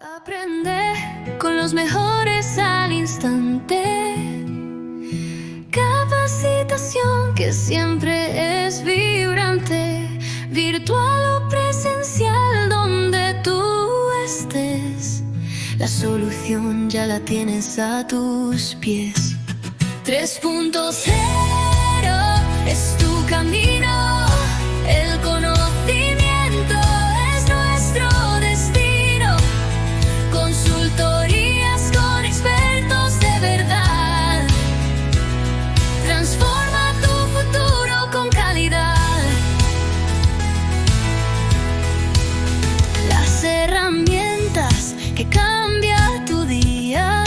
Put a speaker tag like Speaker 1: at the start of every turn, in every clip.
Speaker 1: Aprende con los mejores al instante. Capacitación que siempre es vibrante, virtual o presencial, donde tú estés. La solución ya la tienes a tus pies. 3.0 es tu camino. El conocimiento es nuestro destino. Consultorías con expertos de verdad. Transforma tu futuro con calidad. Las herramientas que cambia tu día.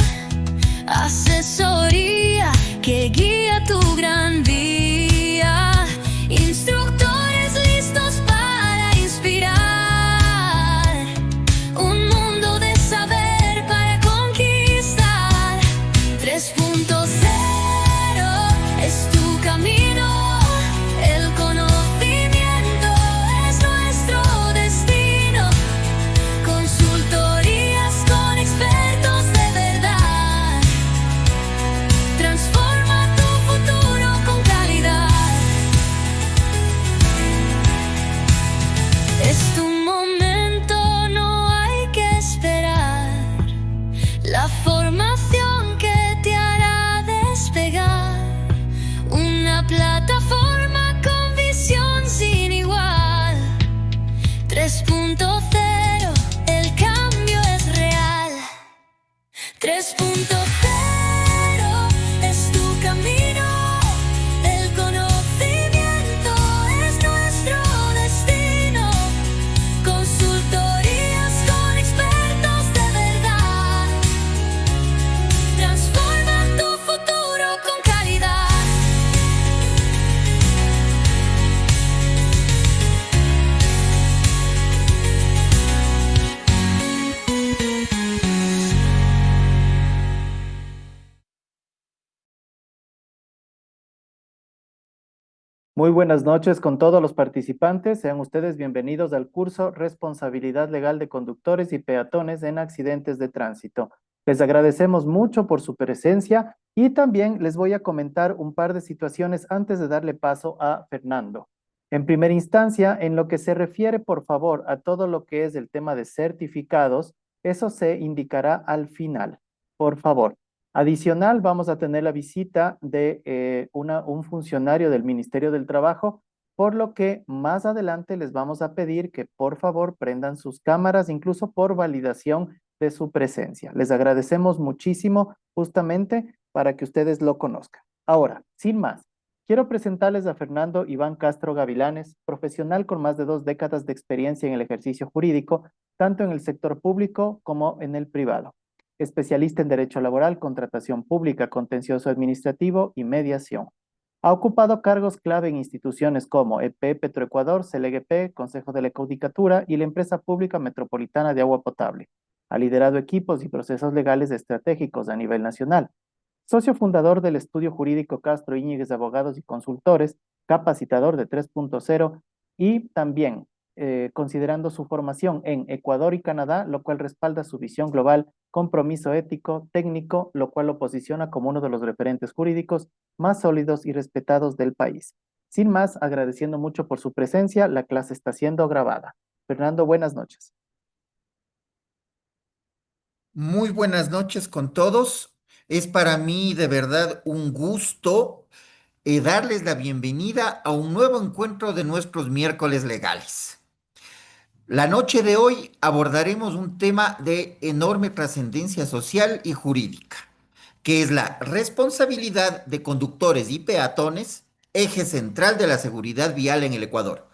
Speaker 1: Asesoría que guía tu gran vía. Instructores listos para inspirar. Un mundo de saber para conquistar. 3.0 es tu camino. El conocimiento es nuestro destino. Consultorías con expertos de verdad. Transforma tu futuro con calidad. Es tu momento, no hay que esperar. La formación que te hará despegar. Una plataforma con visión sin igual. 3.0, el cambio es real. 3.0 es tu camino. El conocimiento es nuestro destino. Consultorías con expertos de verdad. Transforma tu futuro con calidad.
Speaker 2: Muy buenas noches con todos los participantes. Sean ustedes bienvenidos al curso Responsabilidad Legal de Conductores y Peatones en Accidentes de Tránsito. Les agradecemos mucho por su presencia y también les voy a comentar un par de situaciones antes de darle paso a Fernando. En primera instancia, en lo que se refiere, por favor, a todo lo que es el tema de certificados, eso se indicará al final. Por favor. Adicional, vamos a tener la visita de un funcionario del Ministerio del Trabajo, por lo que más adelante les vamos a pedir que por favor prendan sus cámaras, incluso por validación de su presencia. Les agradecemos muchísimo justamente para que ustedes lo conozcan. Ahora, sin más, quiero presentarles a Fernando Iván Castro Gavilanes, profesional con más de 2 décadas de experiencia en el ejercicio jurídico, tanto en el sector público como en el privado. Especialista en Derecho Laboral, Contratación Pública, Contencioso Administrativo y Mediación. Ha ocupado cargos clave en instituciones como EP Petroecuador, CLGP, Consejo de la Judicatura y la Empresa Pública Metropolitana de Agua Potable. Ha liderado equipos y procesos legales estratégicos a nivel nacional. Socio fundador del estudio jurídico Castro Íñiguez Abogados y Consultores, capacitador de 3.0 y también considerando su formación en Ecuador y Canadá, lo cual respalda su visión global, compromiso ético, técnico, lo cual lo posiciona como uno de los referentes jurídicos más sólidos y respetados del país. Sin más, agradeciendo mucho por su presencia, la clase está siendo grabada. Fernando, buenas noches.
Speaker 3: Muy buenas noches con todos. Es para mí de verdad un gusto darles la bienvenida a un nuevo encuentro de nuestros miércoles legales. La noche de hoy abordaremos un tema de enorme trascendencia social y jurídica, que es la responsabilidad de conductores y peatones, eje central de la seguridad vial en el Ecuador.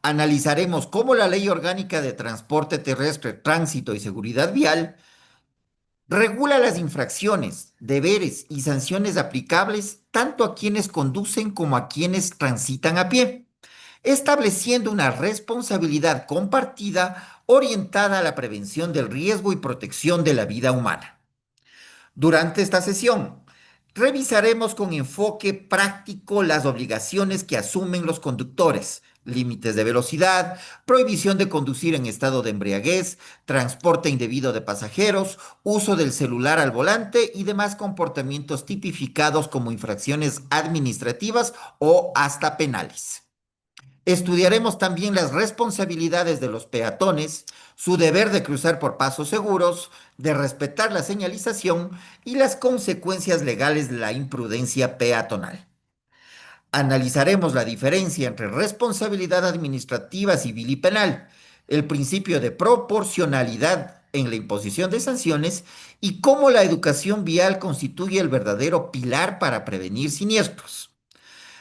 Speaker 3: Analizaremos cómo la Ley Orgánica de Transporte Terrestre, Tránsito y Seguridad Vial regula las infracciones, deberes y sanciones aplicables tanto a quienes conducen como a quienes transitan a pie, estableciendo una responsabilidad compartida orientada a la prevención del riesgo y protección de la vida humana. Durante esta sesión, revisaremos con enfoque práctico las obligaciones que asumen los conductores, límites de velocidad, prohibición de conducir en estado de embriaguez, transporte indebido de pasajeros, uso del celular al volante y demás comportamientos tipificados como infracciones administrativas o hasta penales. Estudiaremos también las responsabilidades de los peatones, su deber de cruzar por pasos seguros, de respetar la señalización y las consecuencias legales de la imprudencia peatonal. Analizaremos la diferencia entre responsabilidad administrativa, civil y penal, el principio de proporcionalidad en la imposición de sanciones y cómo la educación vial constituye el verdadero pilar para prevenir siniestros.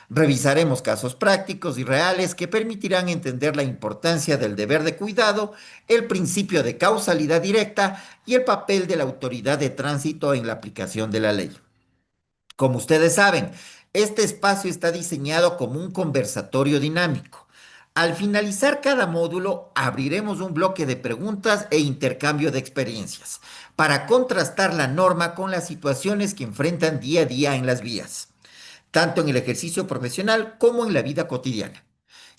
Speaker 3: Revisaremos casos prácticos y reales que permitirán entender la importancia del deber de cuidado, el principio de causalidad directa y el papel de la autoridad de tránsito en la aplicación de la ley. Como ustedes saben, este espacio está diseñado como un conversatorio dinámico. Al finalizar cada módulo, abriremos un bloque de preguntas e intercambio de experiencias para contrastar la norma con las situaciones que enfrentan día a día en las vías, tanto en el ejercicio profesional como en la vida cotidiana.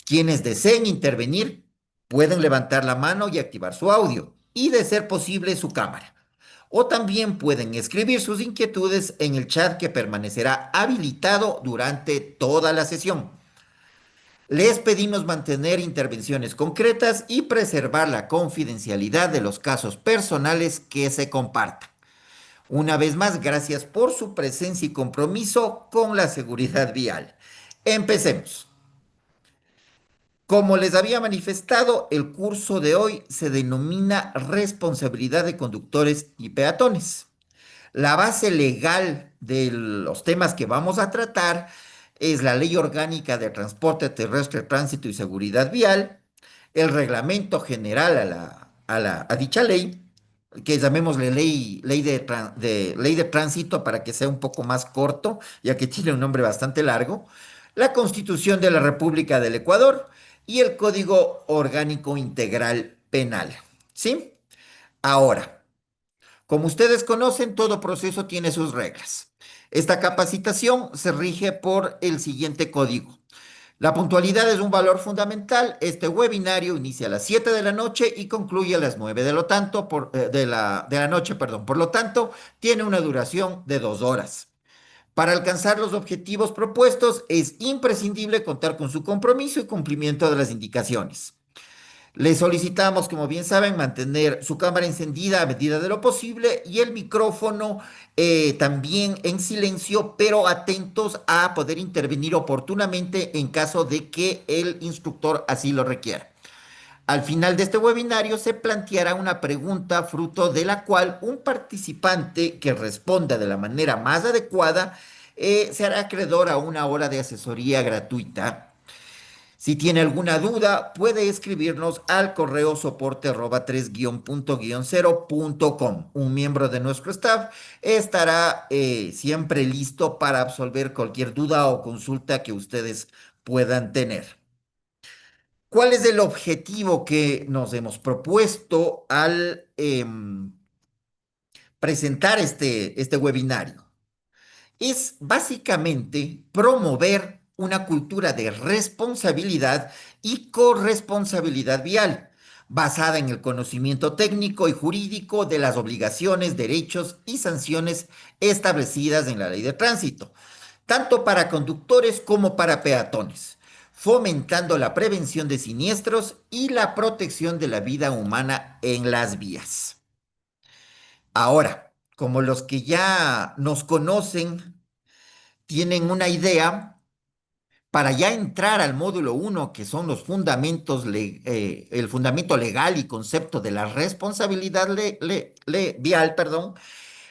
Speaker 3: Quienes deseen intervenir pueden levantar la mano y activar su audio y, de ser posible, su cámara. O también pueden escribir sus inquietudes en el chat que permanecerá habilitado durante toda la sesión. Les pedimos mantener intervenciones concretas y preservar la confidencialidad de los casos personales que se compartan. Una vez más, gracias por su presencia y compromiso con la seguridad vial. Empecemos. Como les había manifestado, el curso de hoy se denomina Responsabilidad de conductores y peatones. La base legal de los temas que vamos a tratar es la Ley Orgánica de Transporte Terrestre, Tránsito y Seguridad Vial, el Reglamento General a dicha ley, que llamémosle ley de tránsito para que sea un poco más corto, ya que tiene un nombre bastante largo, la Constitución de la República del Ecuador y el Código Orgánico Integral Penal. ¿Sí? Ahora, como ustedes conocen, todo proceso tiene sus reglas. Esta capacitación se rige por el siguiente código. La puntualidad es un valor fundamental. Este webinario inicia a las 7 de la noche y concluye a las 9 de la noche, perdón. Por lo tanto, tiene una duración de 2 horas. Para alcanzar los objetivos propuestos, es imprescindible contar con su compromiso y cumplimiento de las indicaciones. Les solicitamos, como bien saben, mantener su cámara encendida a medida de lo posible y el micrófono también en silencio, pero atentos a poder intervenir oportunamente en caso de que el instructor así lo requiera. Al final de este webinario se planteará una pregunta fruto de la cual un participante que responda de la manera más adecuada se hará acreedor a 1 hora de asesoría gratuita. Si tiene alguna duda, puede escribirnos al correo soporte@3-punto-0.com. Un miembro de nuestro staff estará siempre listo para absolver cualquier duda o consulta que ustedes puedan tener. ¿Cuál es el objetivo que nos hemos propuesto al presentar este webinario? Es básicamente promover una cultura de responsabilidad y corresponsabilidad vial, basada en el conocimiento técnico y jurídico de las obligaciones, derechos y sanciones establecidas en la ley de tránsito, tanto para conductores como para peatones, fomentando la prevención de siniestros y la protección de la vida humana en las vías. Ahora, como los que ya nos conocen tienen una idea, para ya entrar al módulo 1, que son los fundamentos, el fundamento legal y concepto de la responsabilidad vial, perdón,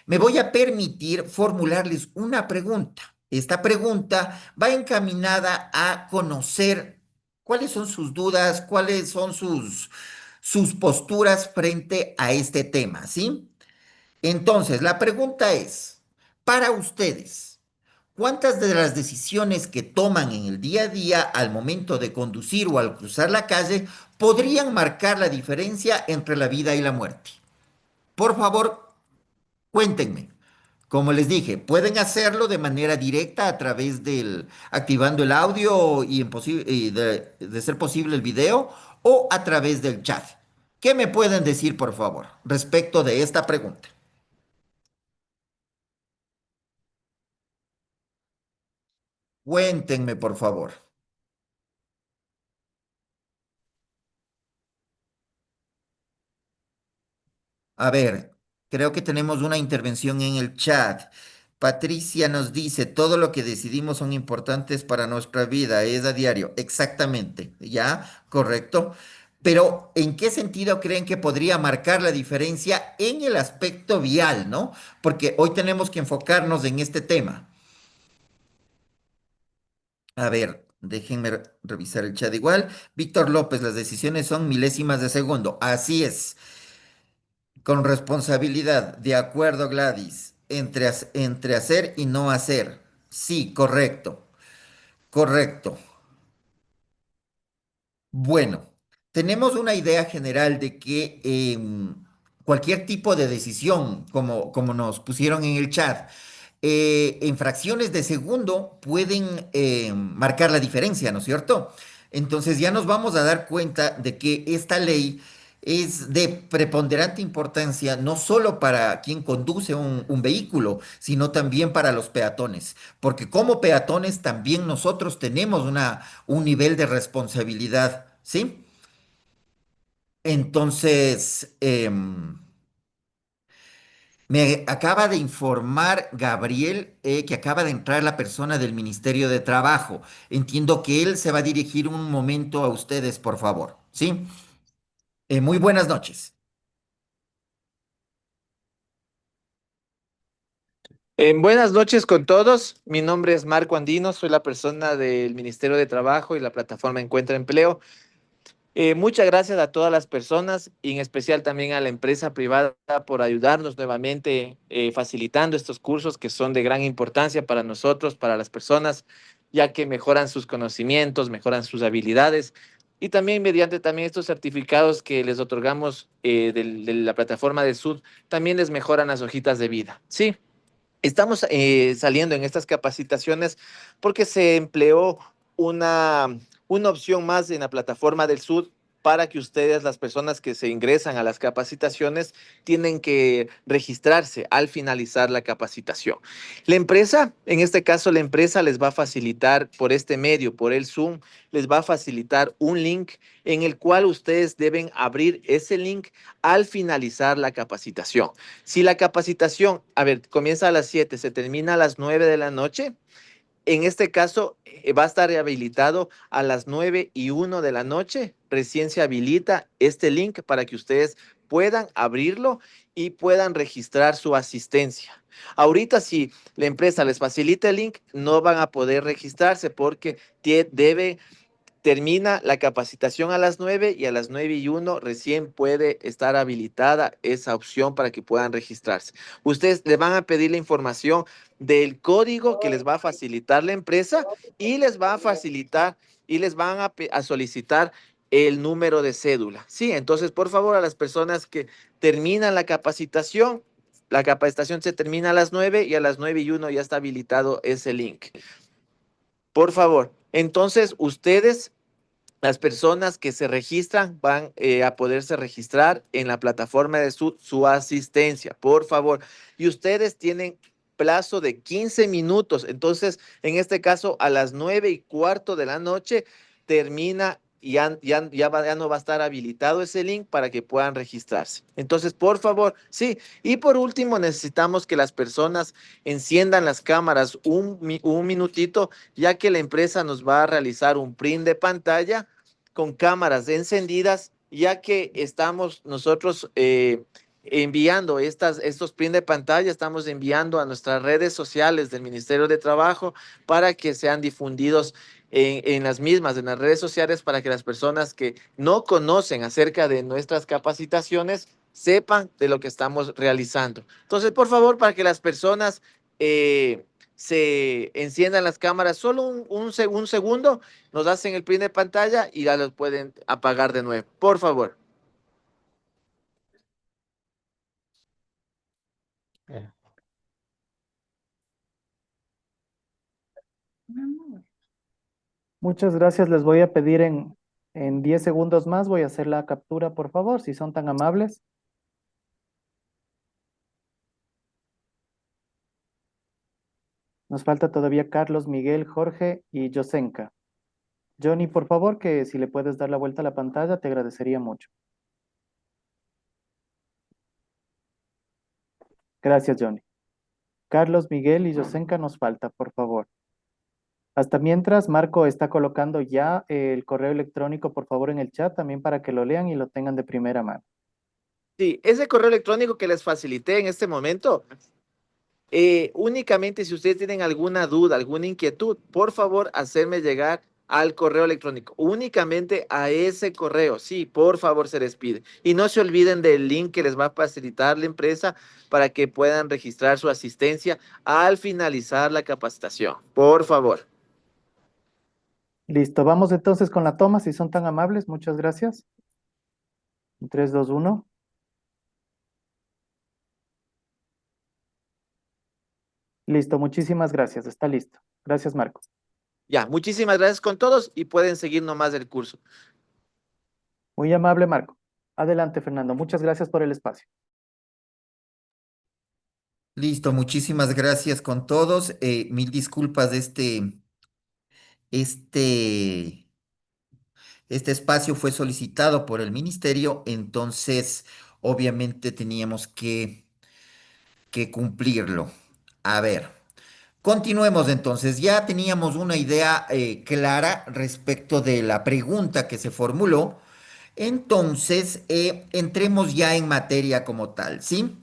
Speaker 3: me voy a permitir formularles una pregunta. Esta pregunta va encaminada a conocer cuáles son sus dudas, cuáles son sus posturas frente a este tema, ¿sí? Entonces, la pregunta es, para ustedes, ¿cuántas de las decisiones que toman en el día a día al momento de conducir o al cruzar la calle podrían marcar la diferencia entre la vida y la muerte? Por favor, cuéntenme. Como les dije, pueden hacerlo de manera directa a través activando el audio y, y de ser posible el video o a través del chat. ¿Qué me pueden decir, por favor, respecto de esta pregunta? Cuéntenme, por favor. A ver, creo que tenemos una intervención en el chat. Patricia nos dice, todo lo que decidimos son importantes para nuestra vida, es a diario. Exactamente, ¿ya? Correcto. Pero, ¿en qué sentido creen que podría marcar la diferencia en el aspecto vial, ¿no? Porque hoy tenemos que enfocarnos en este tema. A ver, déjenme revisar el chat igual. Víctor López, las decisiones son milésimas de segundo. Así es. Con responsabilidad, de acuerdo, Gladys, entre hacer y no hacer. Sí, correcto, correcto. Bueno, tenemos una idea general de que cualquier tipo de decisión, como nos pusieron en el chat, en fracciones de segundo pueden marcar la diferencia, ¿no es cierto? Entonces ya nos vamos a dar cuenta de que esta ley es de preponderante importancia no solo para quien conduce un vehículo, sino también para los peatones, porque como peatones también nosotros tenemos un nivel de responsabilidad, ¿sí? Entonces, me acaba de informar Gabriel que acaba de entrar la persona del Ministerio de Trabajo. Entiendo que él se va a dirigir un momento a ustedes, por favor. ¿Sí? Muy buenas noches.
Speaker 4: Buenas noches con todos. Mi nombre es Marco Andino, soy la persona del Ministerio de Trabajo y la plataforma Encuentra Empleo. Muchas gracias a todas las personas y en especial también a la empresa privada por ayudarnos nuevamente facilitando estos cursos que son de gran importancia para nosotros, para las personas, ya que mejoran sus conocimientos, mejoran sus habilidades y también mediante también estos certificados que les otorgamos de la plataforma del SUD, también les mejoran las hojitas de vida. Sí. Estamos saliendo en estas capacitaciones porque se empleó una opción más en la plataforma del SUD para que ustedes, las personas que se ingresan a las capacitaciones, tienen que registrarse al finalizar la capacitación. La empresa, en este caso, la empresa les va a facilitar por este medio, por el Zoom, les va a facilitar un link en el cual ustedes deben abrir ese link al finalizar la capacitación. Si la capacitación, a ver, comienza a las 7, se termina a las 9 de la noche, en este caso va a estar rehabilitado a las 9:01 de la noche. Recién se habilita este link para que ustedes puedan abrirlo y puedan registrar su asistencia. Ahorita, si la empresa les facilita el link, no van a poder registrarse porque debe termina la capacitación a las 9 y a las 9:01 recién puede estar habilitada esa opción para que puedan registrarse. Ustedes le van a pedir la información del código que les va a facilitar la empresa y les va a facilitar y les van a solicitar el número de cédula. Sí, entonces por favor a las personas que terminan la capacitación se termina a las 9 y a las 9:01 ya está habilitado ese link. Por favor, entonces ustedes las personas que se registran van a poderse registrar en la plataforma de su asistencia, por favor. Y ustedes tienen plazo de 15 minutos. Entonces, en este caso, a las 9:15 de la noche termina y ya no va a estar habilitado ese link para que puedan registrarse. Entonces, por favor, sí. Y por último, necesitamos que las personas enciendan las cámaras un minutito, ya que la empresa nos va a realizar un print de pantalla con cámaras encendidas, ya que estamos nosotros enviando estos print de pantalla, estamos enviando a nuestras redes sociales del Ministerio de Trabajo para que sean difundidos en las mismas, en las redes sociales, para que las personas que no conocen acerca de nuestras capacitaciones sepan de lo que estamos realizando. Entonces, por favor, para que las personas se enciendan las cámaras solo un segundo, nos hacen el print de pantalla y ya los pueden apagar de nuevo. Por favor.
Speaker 2: Muchas gracias. Les voy a pedir en 10 segundos más, voy a hacer la captura, por favor, si son tan amables. Nos falta todavía Carlos, Miguel, Jorge y Yosenka. Johnny, por favor, que si le puedes dar la vuelta a la pantalla, te agradecería mucho. Gracias, Johnny. Carlos, Miguel y Yosenka nos falta, por favor. Hasta mientras, Marco está colocando ya el correo electrónico, por favor, en el chat, también para que lo lean y lo tengan de primera mano.
Speaker 4: Sí, ese correo electrónico que les facilité en este momento, únicamente si ustedes tienen alguna duda, alguna inquietud, por favor, hacerme llegar al correo electrónico, únicamente a ese correo. Sí, por favor, se les pide. Y no se olviden del link que les va a facilitar la empresa para que puedan registrar su asistencia al finalizar la capacitación. Por favor.
Speaker 2: Listo, vamos entonces con la toma, si son tan amables. Muchas gracias. 3, 2, 1. Listo, muchísimas gracias. Está listo. Gracias, Marco.
Speaker 4: Ya, muchísimas gracias con todos y pueden seguir nomás el curso.
Speaker 2: Muy amable, Marco. Adelante, Fernando. Muchas gracias por el espacio.
Speaker 3: Listo, muchísimas gracias con todos. Mil disculpas de este, este espacio fue solicitado por el ministerio, entonces obviamente teníamos que cumplirlo. A ver, continuemos entonces. Ya teníamos una idea clara respecto de la pregunta que se formuló. Entonces, entremos ya en materia como tal, ¿sí?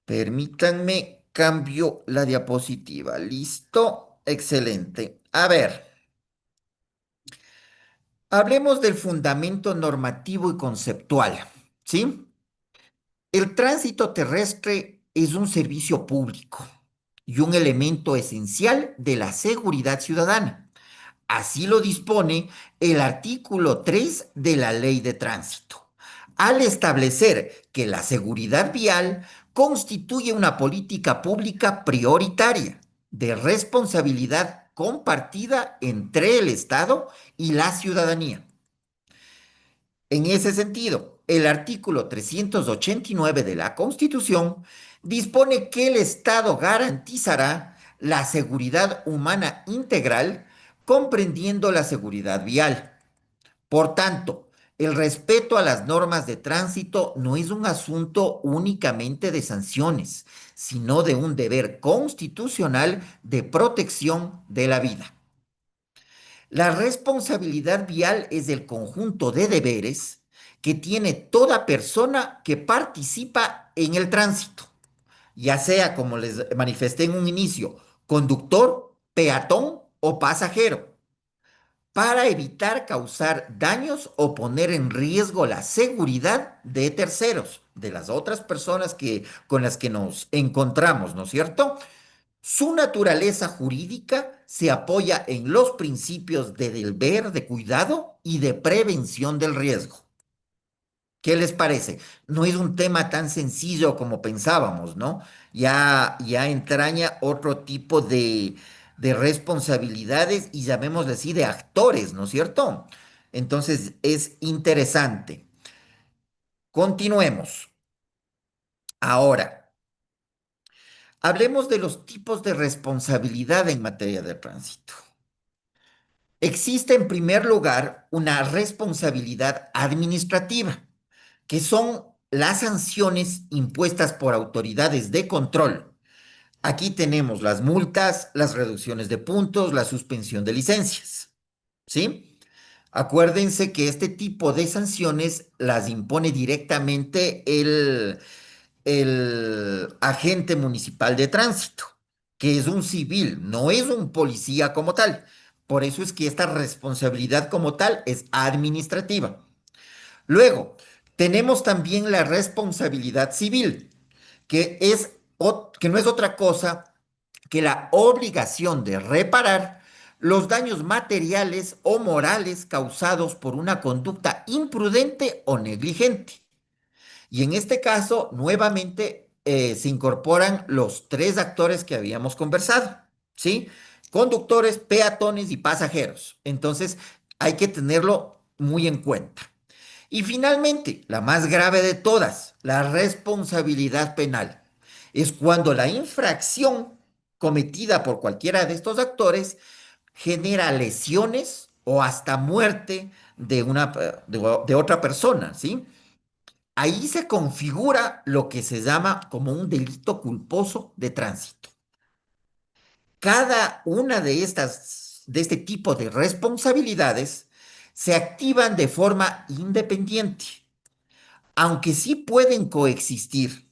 Speaker 3: Permítanme, cambio la diapositiva. ¿Listo? Excelente. A ver, hablemos del fundamento normativo y conceptual, ¿sí? El tránsito terrestre es un servicio público y un elemento esencial de la seguridad ciudadana. Así lo dispone el artículo 3 de la Ley de Tránsito, al establecer que la seguridad vial constituye una política pública prioritaria de responsabilidad compartida entre el Estado y la ciudadanía. En ese sentido, el artículo 389 de la Constitución dispone que el Estado garantizará la seguridad humana integral, comprendiendo la seguridad vial. Por tanto, el respeto a las normas de tránsito no es un asunto únicamente de sanciones, sino de un deber constitucional de protección de la vida. La responsabilidad vial es el conjunto de deberes que tiene toda persona que participa en el tránsito, ya sea, como les manifesté en un inicio, conductor, peatón o pasajero, para evitar causar daños o poner en riesgo la seguridad de terceros, de las otras personas con las que nos encontramos, ¿no es cierto? Su naturaleza jurídica se apoya en los principios de deber, de cuidado y de prevención del riesgo. ¿Qué les parece? No es un tema tan sencillo como pensábamos, ¿no? Ya entraña otro tipo de responsabilidades y llamémosle así de actores, ¿no es cierto? Entonces es interesante. Continuemos. Ahora, hablemos de los tipos de responsabilidad en materia de tránsito. Existe en primer lugar una responsabilidad administrativa, que son las sanciones impuestas por autoridades de control. Aquí tenemos las multas, las reducciones de puntos, la suspensión de licencias, ¿sí? Acuérdense que este tipo de sanciones las impone directamente el agente municipal de tránsito, que es un civil, no es un policía como tal. Por eso es que esta responsabilidad como tal es administrativa. Luego, tenemos también la responsabilidad civil, que no es otra cosa que la obligación de reparar los daños materiales o morales causados por una conducta imprudente o negligente. Y en este caso, nuevamente, se incorporan los tres actores que habíamos conversado, ¿sí? conductores, peatones y pasajeros. Entonces, hay que tenerlo muy en cuenta. Y finalmente, la más grave de todas, la responsabilidad penal. Es cuando la infracción cometida por cualquiera de estos actores genera lesiones o hasta muerte de otra persona, ¿sí? Ahí se configura lo que se llama como un delito culposo de tránsito. Cada una de este tipo de responsabilidades, se activan de forma independiente, aunque sí pueden coexistir.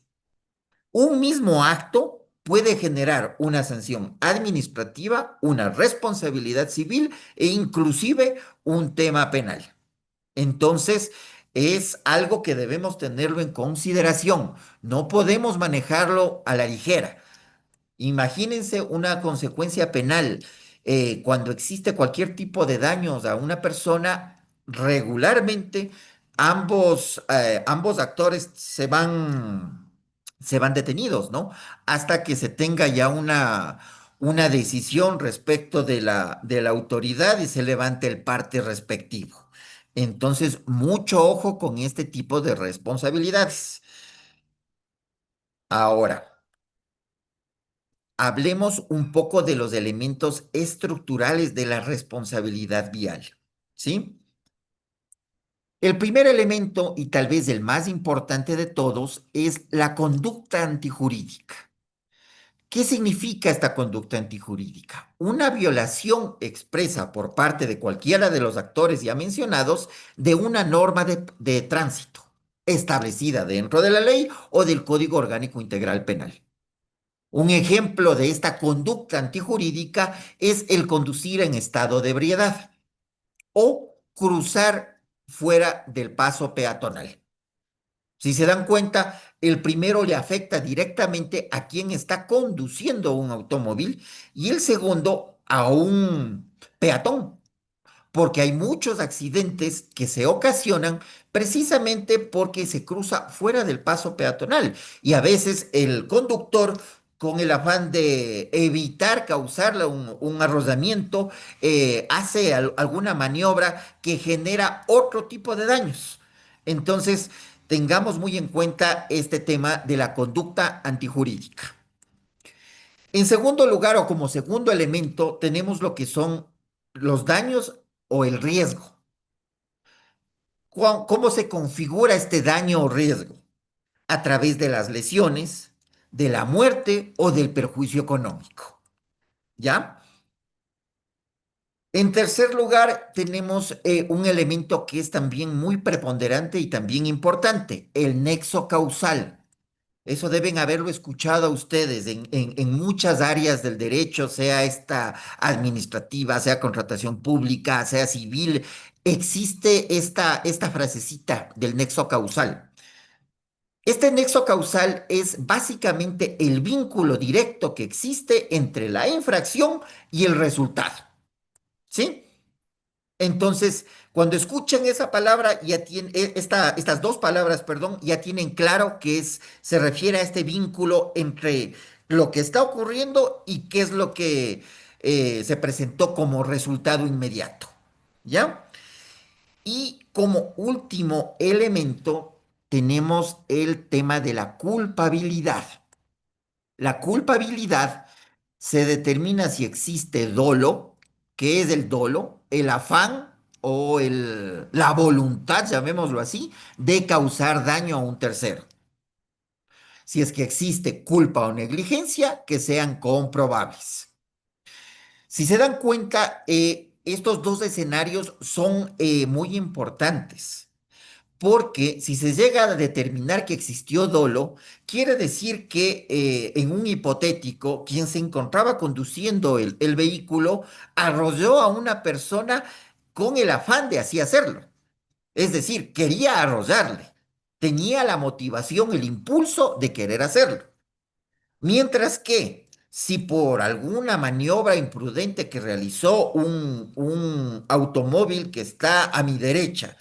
Speaker 3: Un mismo acto puede generar una sanción administrativa, una responsabilidad civil e inclusive un tema penal. Entonces, es algo que debemos tenerlo en consideración. No podemos manejarlo a la ligera. Imagínense una consecuencia penal. Cuando existe cualquier tipo de daños a una persona, regularmente ambos actores se van detenidos, ¿no? Hasta que se tenga ya una decisión respecto de la autoridad y se levante el parte respectivo. Entonces, mucho ojo con este tipo de responsabilidades. Ahora, hablemos un poco de los elementos estructurales de la responsabilidad vial, ¿sí? El primer elemento, y tal vez el más importante de todos, es la conducta antijurídica. ¿Qué significa esta conducta antijurídica? Una violación expresa por parte de cualquiera de los actores ya mencionados de una norma de tránsito establecida dentro de la ley o del Código Orgánico Integral Penal. Un ejemplo de esta conducta antijurídica es el conducir en estado de ebriedad o cruzar fuera del paso peatonal. Si se dan cuenta, el primero le afecta directamente a quien está conduciendo un automóvil y el segundo a un peatón, porque hay muchos accidentes que se ocasionan precisamente porque se cruza fuera del paso peatonal y a veces el conductor, con el afán de evitar causarle un arrozamiento, hace alguna maniobra que genera otro tipo de daños. Entonces, tengamos muy en cuenta este tema de la conducta antijurídica. En segundo lugar, o como segundo elemento, tenemos lo que son los daños o el riesgo. ¿Cómo se configura este daño o riesgo? A través de las lesiones, de la muerte o del perjuicio económico. ¿Ya? En tercer lugar, tenemos un elemento que es también muy preponderante y también importante, el nexo causal. Eso deben haberlo escuchado a ustedes en muchas áreas del derecho, sea esta administrativa, sea contratación pública, sea civil. Existe esta frasecita del nexo causal. Este nexo causal es básicamente el vínculo directo que existe entre la infracción y el resultado. ¿Sí? Entonces, cuando escuchen esa palabra, estas dos palabras, perdón, ya tienen claro que se refiere a este vínculo entre lo que está ocurriendo y qué es lo que se presentó como resultado inmediato. ¿Ya? Y como último elemento, tenemos el tema de la culpabilidad. La culpabilidad se determina si existe dolo. ¿Qué es el dolo? El afán o la voluntad, llamémoslo así, de causar daño a un tercero. Si es que existe culpa o negligencia, que sean comprobables. Si se dan cuenta, estos dos escenarios son muy importantes. Porque si se llega a determinar que existió dolo, quiere decir que en un hipotético, quien se encontraba conduciendo el vehículo arrolló a una persona con el afán de así hacerlo. Es decir, quería arrollarle. Tenía la motivación, el impulso de querer hacerlo. Mientras que si por alguna maniobra imprudente que realizó un automóvil que está a mi derecha,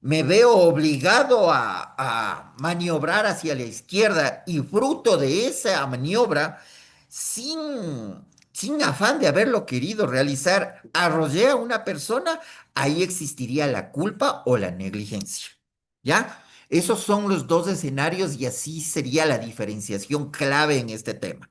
Speaker 3: me veo obligado a maniobrar hacia la izquierda y fruto de esa maniobra, sin sin afán de haberlo querido realizar, arrollé a una persona, ahí existiría la culpa o la negligencia. ¿Ya? Esos son los dos escenarios y así sería la diferenciación clave en este tema.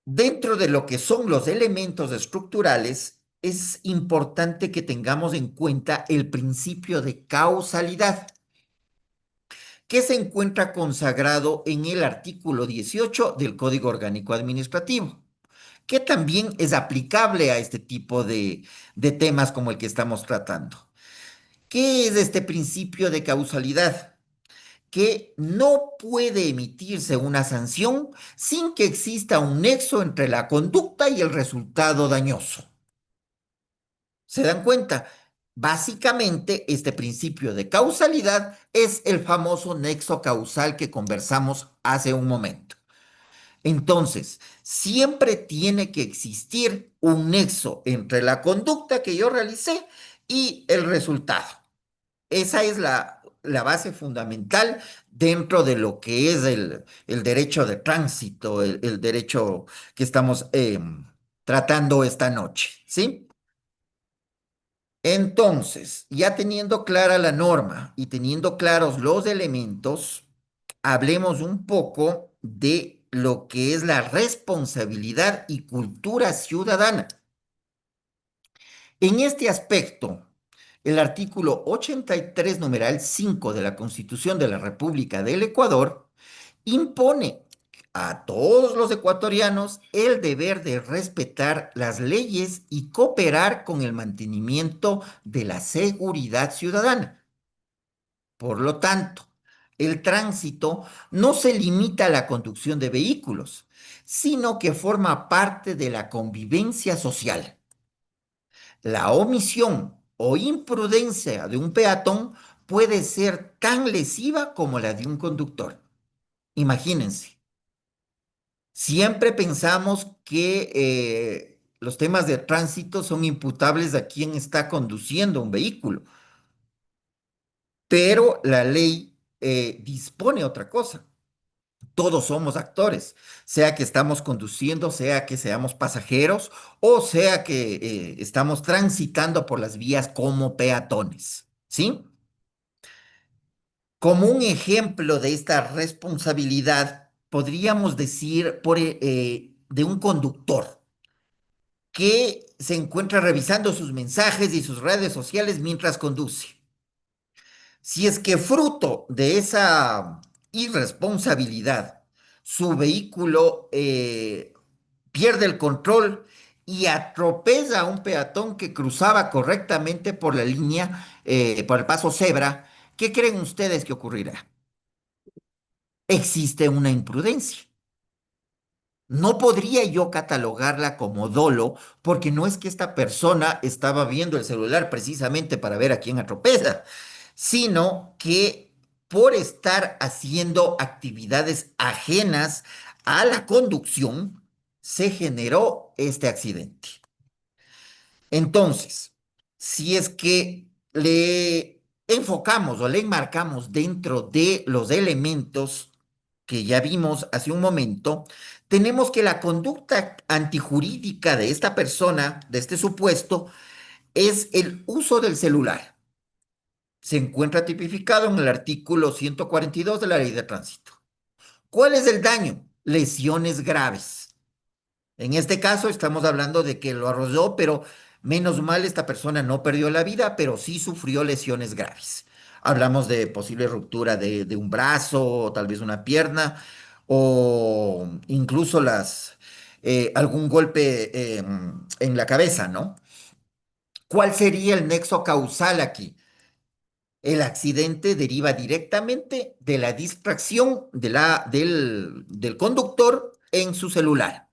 Speaker 3: Dentro de lo que son los elementos estructurales, es importante que tengamos en cuenta el principio de causalidad, que se encuentra consagrado en el artículo 18 del Código Orgánico Administrativo, que también es aplicable a este tipo de temas como el que estamos tratando. ¿Qué es este principio de causalidad? Que no puede emitirse una sanción sin que exista un nexo entre la conducta y el resultado dañoso. ¿Se dan cuenta? Básicamente, este principio de causalidad es el famoso nexo causal que conversamos hace un momento. Entonces, siempre tiene que existir un nexo entre la conducta que yo realicé y el resultado. Esa es la base fundamental dentro de lo que es el derecho de tránsito, el derecho que estamos tratando esta noche, ¿sí? Entonces, ya teniendo clara la norma y teniendo claros los elementos, hablemos un poco de lo que es la responsabilidad y cultura ciudadana. En este aspecto, el artículo 83, numeral 5 de la Constitución de la República del Ecuador impone a todos los ecuatorianos el deber de respetar las leyes y cooperar con el mantenimiento de la seguridad ciudadana. Por lo tanto, el tránsito no se limita a la conducción de vehículos, sino que forma parte de la convivencia social. La omisión o imprudencia de un peatón puede ser tan lesiva como la de un conductor. Imagínense, siempre pensamos que los temas de tránsito son imputables a quien está conduciendo un vehículo, pero la ley dispone otra cosa. Todos somos actores, sea que estamos conduciendo, sea que seamos pasajeros o sea que estamos transitando por las vías como peatones, ¿sí? Como un ejemplo de esta responsabilidad, podríamos decir de un conductor que se encuentra revisando sus mensajes y sus redes sociales mientras conduce. Si es que fruto de esa irresponsabilidad, su vehículo pierde el control y atropella a un peatón que cruzaba correctamente por la línea, por el paso cebra, ¿qué creen ustedes que ocurrirá? Existe una imprudencia. No podría yo catalogarla como dolo porque no es que esta persona estaba viendo el celular precisamente para ver a quién atropella, sino que por estar haciendo actividades ajenas a la conducción, se generó este accidente. Entonces, si es que le enfocamos o le enmarcamos dentro de los elementos que ya vimos hace un momento, tenemos que la conducta antijurídica de esta persona, de este supuesto, es el uso del celular. Se encuentra tipificado en el artículo 142 de la Ley de Tránsito. ¿Cuál es el daño? Lesiones graves. En este caso estamos hablando de que lo arrolló, pero menos mal esta persona no perdió la vida, pero sí sufrió lesiones graves. Hablamos de posible ruptura de un brazo, o tal vez una pierna, o incluso algún golpe en la cabeza, ¿no? ¿Cuál sería el nexo causal aquí? El accidente deriva directamente de la distracción del conductor en su celular,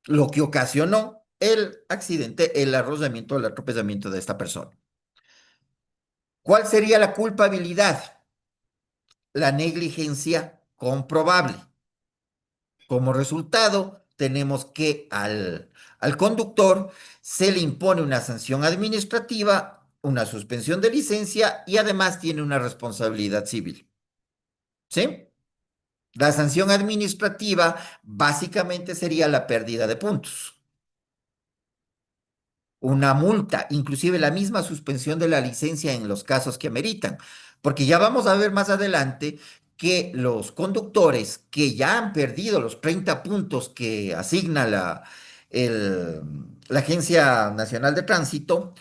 Speaker 3: lo que ocasionó el accidente, el arrollamiento, el atropellamiento de esta persona. ¿Cuál sería la culpabilidad? La negligencia comprobable. Como resultado, tenemos que al conductor se le impone una sanción administrativa, una suspensión de licencia y además tiene una responsabilidad civil. ¿Sí? La sanción administrativa básicamente sería la pérdida de puntos, una multa, inclusive la misma suspensión de la licencia en los casos que ameritan, porque ya vamos a ver más adelante que los conductores que ya han perdido los 30 puntos que asigna el- la Agencia Nacional de Tránsito,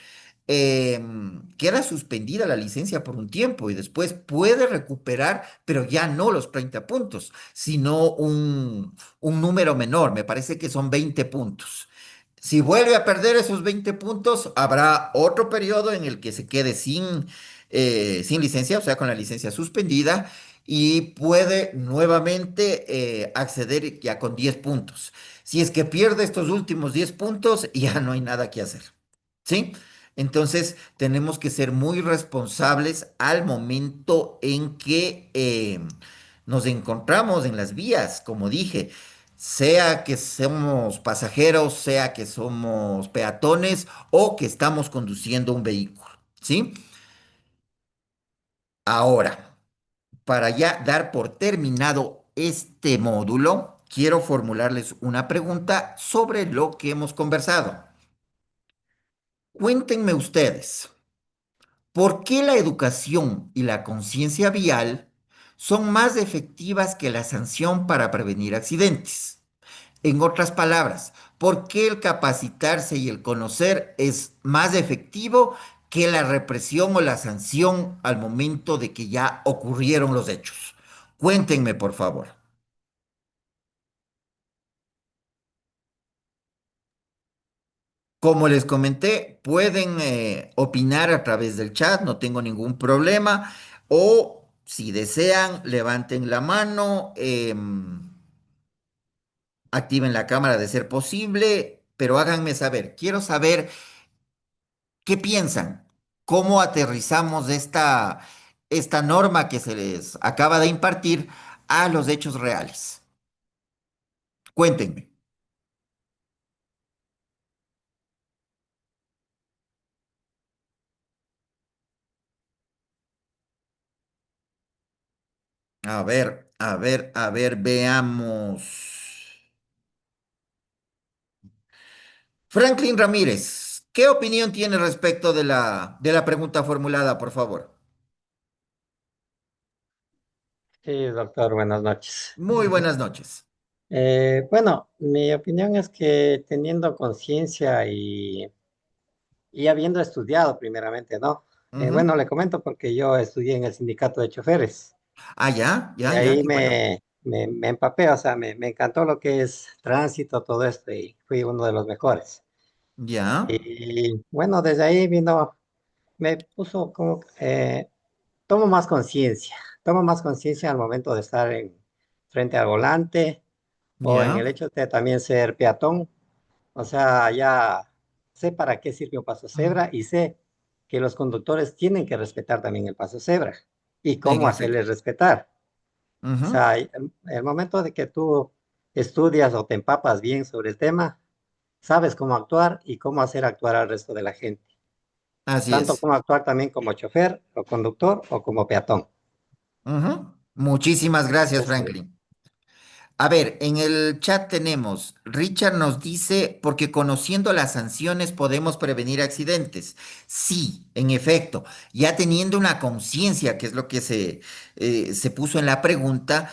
Speaker 3: queda suspendida la licencia por un tiempo y después puede recuperar, pero ya no los 30 puntos, sino un número menor, me parece que son 20 puntos. Si vuelve a perder esos 20 puntos, habrá otro periodo en el que se quede sin licencia, o sea, con la licencia suspendida, y puede nuevamente acceder ya con 10 puntos. Si es que pierde estos últimos 10 puntos, ya no hay nada que hacer. ¿Sí? Entonces, tenemos que ser muy responsables al momento en que nos encontramos en las vías, como dije, sea que somos pasajeros, sea que somos peatones o que estamos conduciendo un vehículo, ¿sí? Ahora, para ya dar por terminado este módulo, quiero formularles una pregunta sobre lo que hemos conversado. Cuéntenme ustedes. ¿Por qué la educación y la conciencia vial son más efectivas que la sanción para prevenir accidentes? En otras palabras, ¿por qué el capacitarse y el conocer es más efectivo que la represión o la sanción al momento de que ya ocurrieron los hechos? Cuéntenme, por favor. Como les comenté, pueden opinar a través del chat, no tengo ningún problema. O si desean, levanten la mano, activen la cámara de ser posible, pero háganme saber. Quiero saber qué piensan, cómo aterrizamos esta norma que se les acaba de impartir a los hechos reales. Cuéntenme. Veamos. Franklin Ramírez, ¿qué opinión tiene respecto de la pregunta formulada, por favor?
Speaker 5: Sí, doctor, buenas noches.
Speaker 3: Muy buenas noches.
Speaker 5: Bueno, mi opinión es que teniendo conciencia y habiendo estudiado primeramente, ¿no?
Speaker 3: Ujú.
Speaker 5: Bueno, le comento porque yo estudié en el sindicato de choferes
Speaker 3: Ah, ya,
Speaker 5: y
Speaker 3: ya, ya,
Speaker 5: ahí
Speaker 3: qué bueno.
Speaker 5: me empapé, o sea, me encantó lo que es tránsito, todo esto y fui uno de los mejores.
Speaker 3: Ya,
Speaker 5: Y bueno, desde ahí vino, me puso como, tomo más conciencia al momento de estar frente al volante o en
Speaker 3: ya.
Speaker 5: el hecho de también ser peatón. O sea, ya sé para qué sirve un paso cebra y sé que los conductores tienen que respetar también el paso cebra y
Speaker 3: En
Speaker 5: cómo hacerles
Speaker 3: efecto.
Speaker 5: respetar. O
Speaker 3: Ujú.
Speaker 5: sea, el momento de que tú estudias o te empapas bien sobre el tema, sabes cómo actuar y cómo hacer actuar al resto de la gente.
Speaker 3: Así
Speaker 5: Tanto
Speaker 3: es.
Speaker 5: cómo actuar también como chofer o conductor o como peatón.
Speaker 3: Ujú. Muchísimas gracias,
Speaker 5: Eso.
Speaker 3: Franklin. A ver, en el chat tenemos, Richard nos dice, porque conociendo las sanciones podemos prevenir accidentes. Sí, en efecto, ya teniendo una conciencia, que es lo que se puso en la pregunta,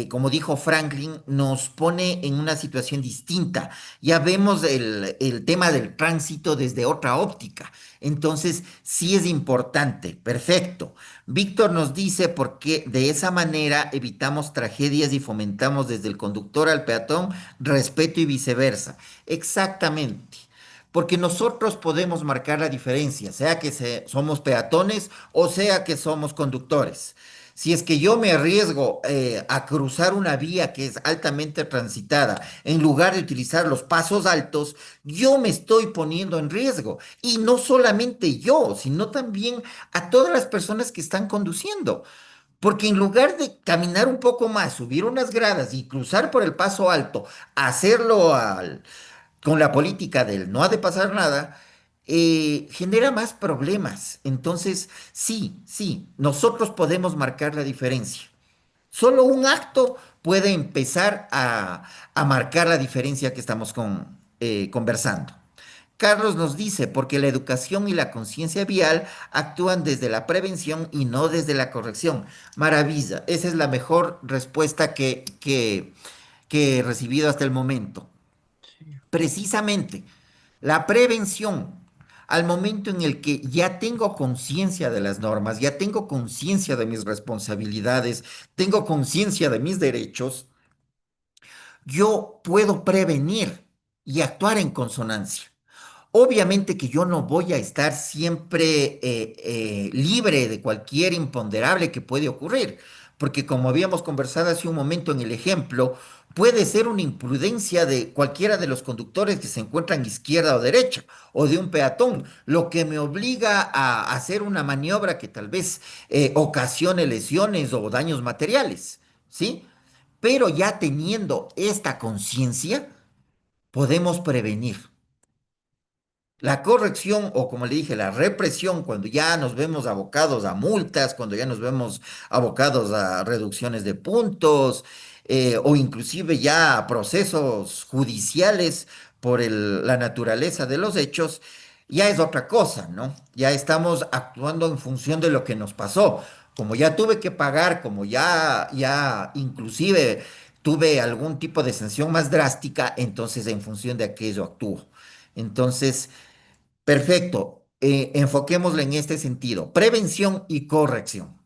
Speaker 3: como dijo Franklin, nos pone en una situación distinta. Ya vemos el tema del tránsito desde otra óptica. Entonces, sí es importante, perfecto. Víctor nos dice por qué de esa manera evitamos tragedias y fomentamos desde el conductor al peatón respeto y viceversa. Exactamente. Porque nosotros podemos marcar la diferencia, sea que somos peatones o sea que somos conductores. Si es que yo me arriesgo a cruzar una vía que es altamente transitada, en lugar de utilizar los pasos altos, yo me estoy poniendo en riesgo. Y no solamente yo, sino también a todas las personas que están conduciendo. Porque en lugar de caminar un poco más, subir unas gradas y cruzar por el paso alto, hacerlo con la política del no ha de pasar nada, genera más problemas. Entonces, sí, sí, nosotros podemos marcar la diferencia. Solo un acto puede empezar a marcar la diferencia que estamos conversando. Carlos nos dice, porque la educación y la conciencia vial actúan desde la prevención y no desde la corrección. Maravilla, esa es la mejor respuesta que he recibido hasta el momento. Precisamente, la prevención, al momento en el que ya tengo conciencia de las normas, ya tengo conciencia de mis responsabilidades, tengo conciencia de mis derechos, yo puedo prevenir y actuar en consonancia. Obviamente que yo no voy a estar siempre libre de cualquier imponderable que puede ocurrir, porque como habíamos conversado hace un momento en el ejemplo, puede ser una imprudencia de cualquiera de los conductores que se encuentran izquierda o derecha, o de un peatón, lo que me obliga a hacer una maniobra que tal vez ocasione lesiones o daños materiales, ¿sí? Pero ya teniendo esta conciencia, podemos prevenir. La corrección o como le dije, la represión, cuando ya nos vemos abocados a multas, cuando ya nos vemos abocados a reducciones de puntos o inclusive ya a procesos judiciales por la naturaleza de los hechos, ya es otra cosa, ¿no? Ya estamos actuando en función de lo que nos pasó. Como ya tuve que pagar, como ya inclusive tuve algún tipo de sanción más drástica, entonces en función de aquello actúo. Entonces, perfecto. Enfoquémoslo en este sentido. Prevención y corrección.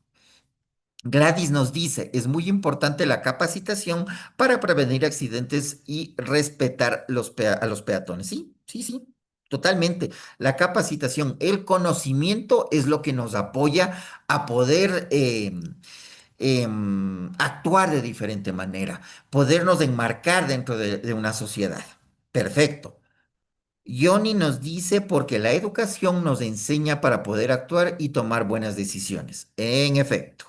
Speaker 3: Gladys nos dice, es muy importante la capacitación para prevenir accidentes y respetar a los peatones. Sí, sí, sí, totalmente. La capacitación, el conocimiento es lo que nos apoya a poder actuar de diferente manera, podernos enmarcar dentro de una sociedad. Perfecto. Johnny nos dice porque la educación nos enseña para poder actuar y tomar buenas decisiones. En efecto,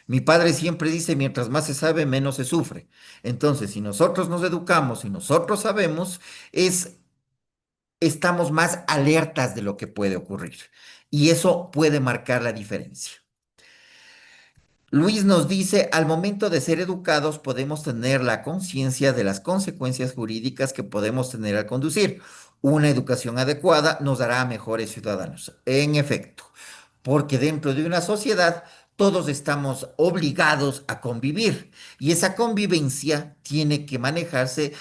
Speaker 3: mi padre siempre dice, mientras más se sabe, menos se sufre. Entonces, si nosotros nos educamos y nosotros sabemos, estamos más alertas de lo que puede ocurrir. Y eso puede marcar la diferencia. Luis nos dice, al momento de ser educados podemos tener la conciencia de las consecuencias jurídicas que podemos tener al conducir. Una educación adecuada nos hará mejores ciudadanos. En efecto, porque dentro de una sociedad todos estamos obligados a convivir y esa convivencia tiene que manejarse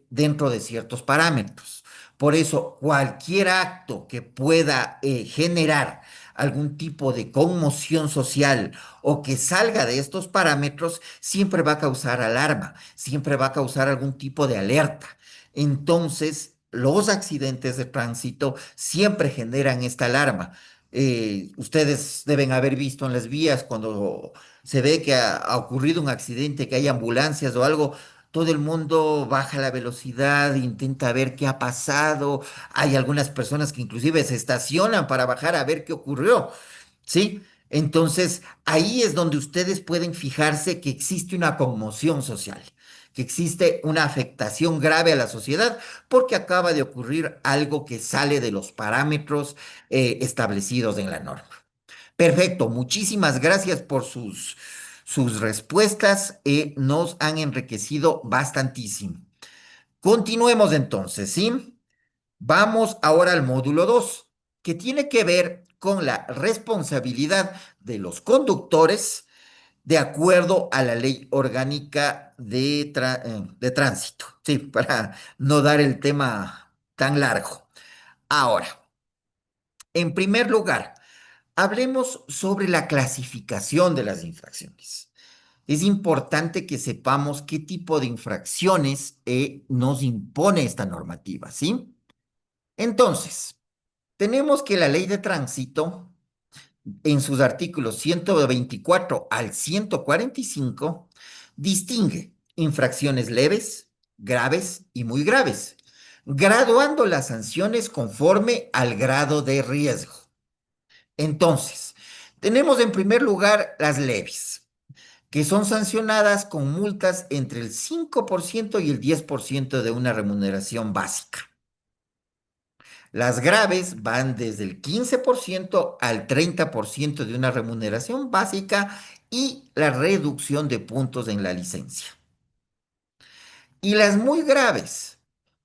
Speaker 3: dentro de ciertos parámetros. Por eso, cualquier acto que pueda generar algún tipo de conmoción social o que salga de estos parámetros, siempre va a causar alarma, siempre va a causar algún tipo de alerta. Entonces, los accidentes de tránsito siempre generan esta alarma. Ustedes deben haber visto en las vías cuando se ve que ha ocurrido un accidente, que hay ambulancias o algo, todo el mundo baja la velocidad, intenta ver qué ha pasado. Hay algunas personas que inclusive se estacionan para bajar a ver qué ocurrió, ¿sí? Entonces, ahí es donde ustedes pueden fijarse que existe una conmoción social, que existe una afectación grave a la sociedad porque acaba de ocurrir algo que sale de los parámetros establecidos en la norma. Perfecto, muchísimas gracias por sus respuestas, nos han enriquecido bastantísimo. Continuemos entonces, ¿sí? Vamos ahora al módulo 2, que tiene que ver con la responsabilidad de los conductores de acuerdo a la ley orgánica de tránsito, sí, para no dar el tema tan largo. Ahora, en primer lugar, hablemos sobre la clasificación de las infracciones. Es importante que sepamos qué tipo de infracciones nos impone esta normativa, ¿sí? Entonces, tenemos que la ley de tránsito, en sus artículos 124 al 145, distingue infracciones leves, graves y muy graves, graduando las sanciones conforme al grado de riesgo. Entonces, tenemos en primer lugar las leves, que son sancionadas con multas entre el 5% y el 10% de una remuneración básica. Las graves van desde el 15% al 30% de una remuneración básica y la reducción de puntos en la licencia. Y las muy graves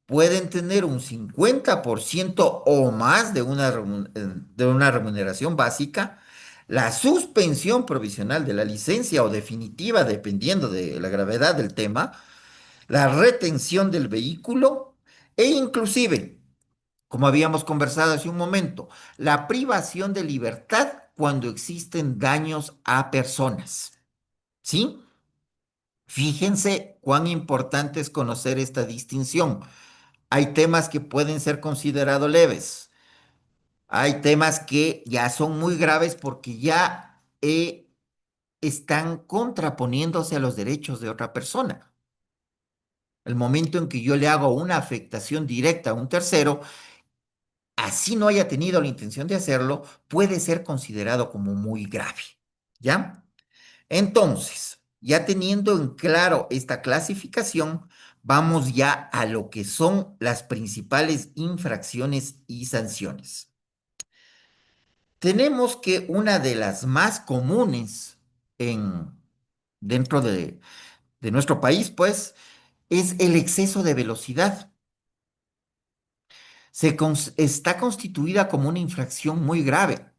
Speaker 3: pueden tener un 50% o más de una remuneración básica, la suspensión provisional de la licencia o definitiva, dependiendo de la gravedad del tema, la retención del vehículo e inclusive, como habíamos conversado hace un momento, la privación de libertad cuando existen daños a personas. ¿Sí? Fíjense cuán importante es conocer esta distinción. Hay temas que pueden ser considerados leves. Hay temas que ya son muy graves porque ya están contraponiéndose a los derechos de otra persona. El momento en que yo le hago una afectación directa a un tercero, así no haya tenido la intención de hacerlo, puede ser considerado como muy grave. ¿Ya? Entonces, ya teniendo en claro esta clasificación, vamos ya a lo que son las principales infracciones y sanciones. Tenemos que una de las más comunes dentro de nuestro país, pues, es el exceso de velocidad. Está constituida como una infracción muy grave.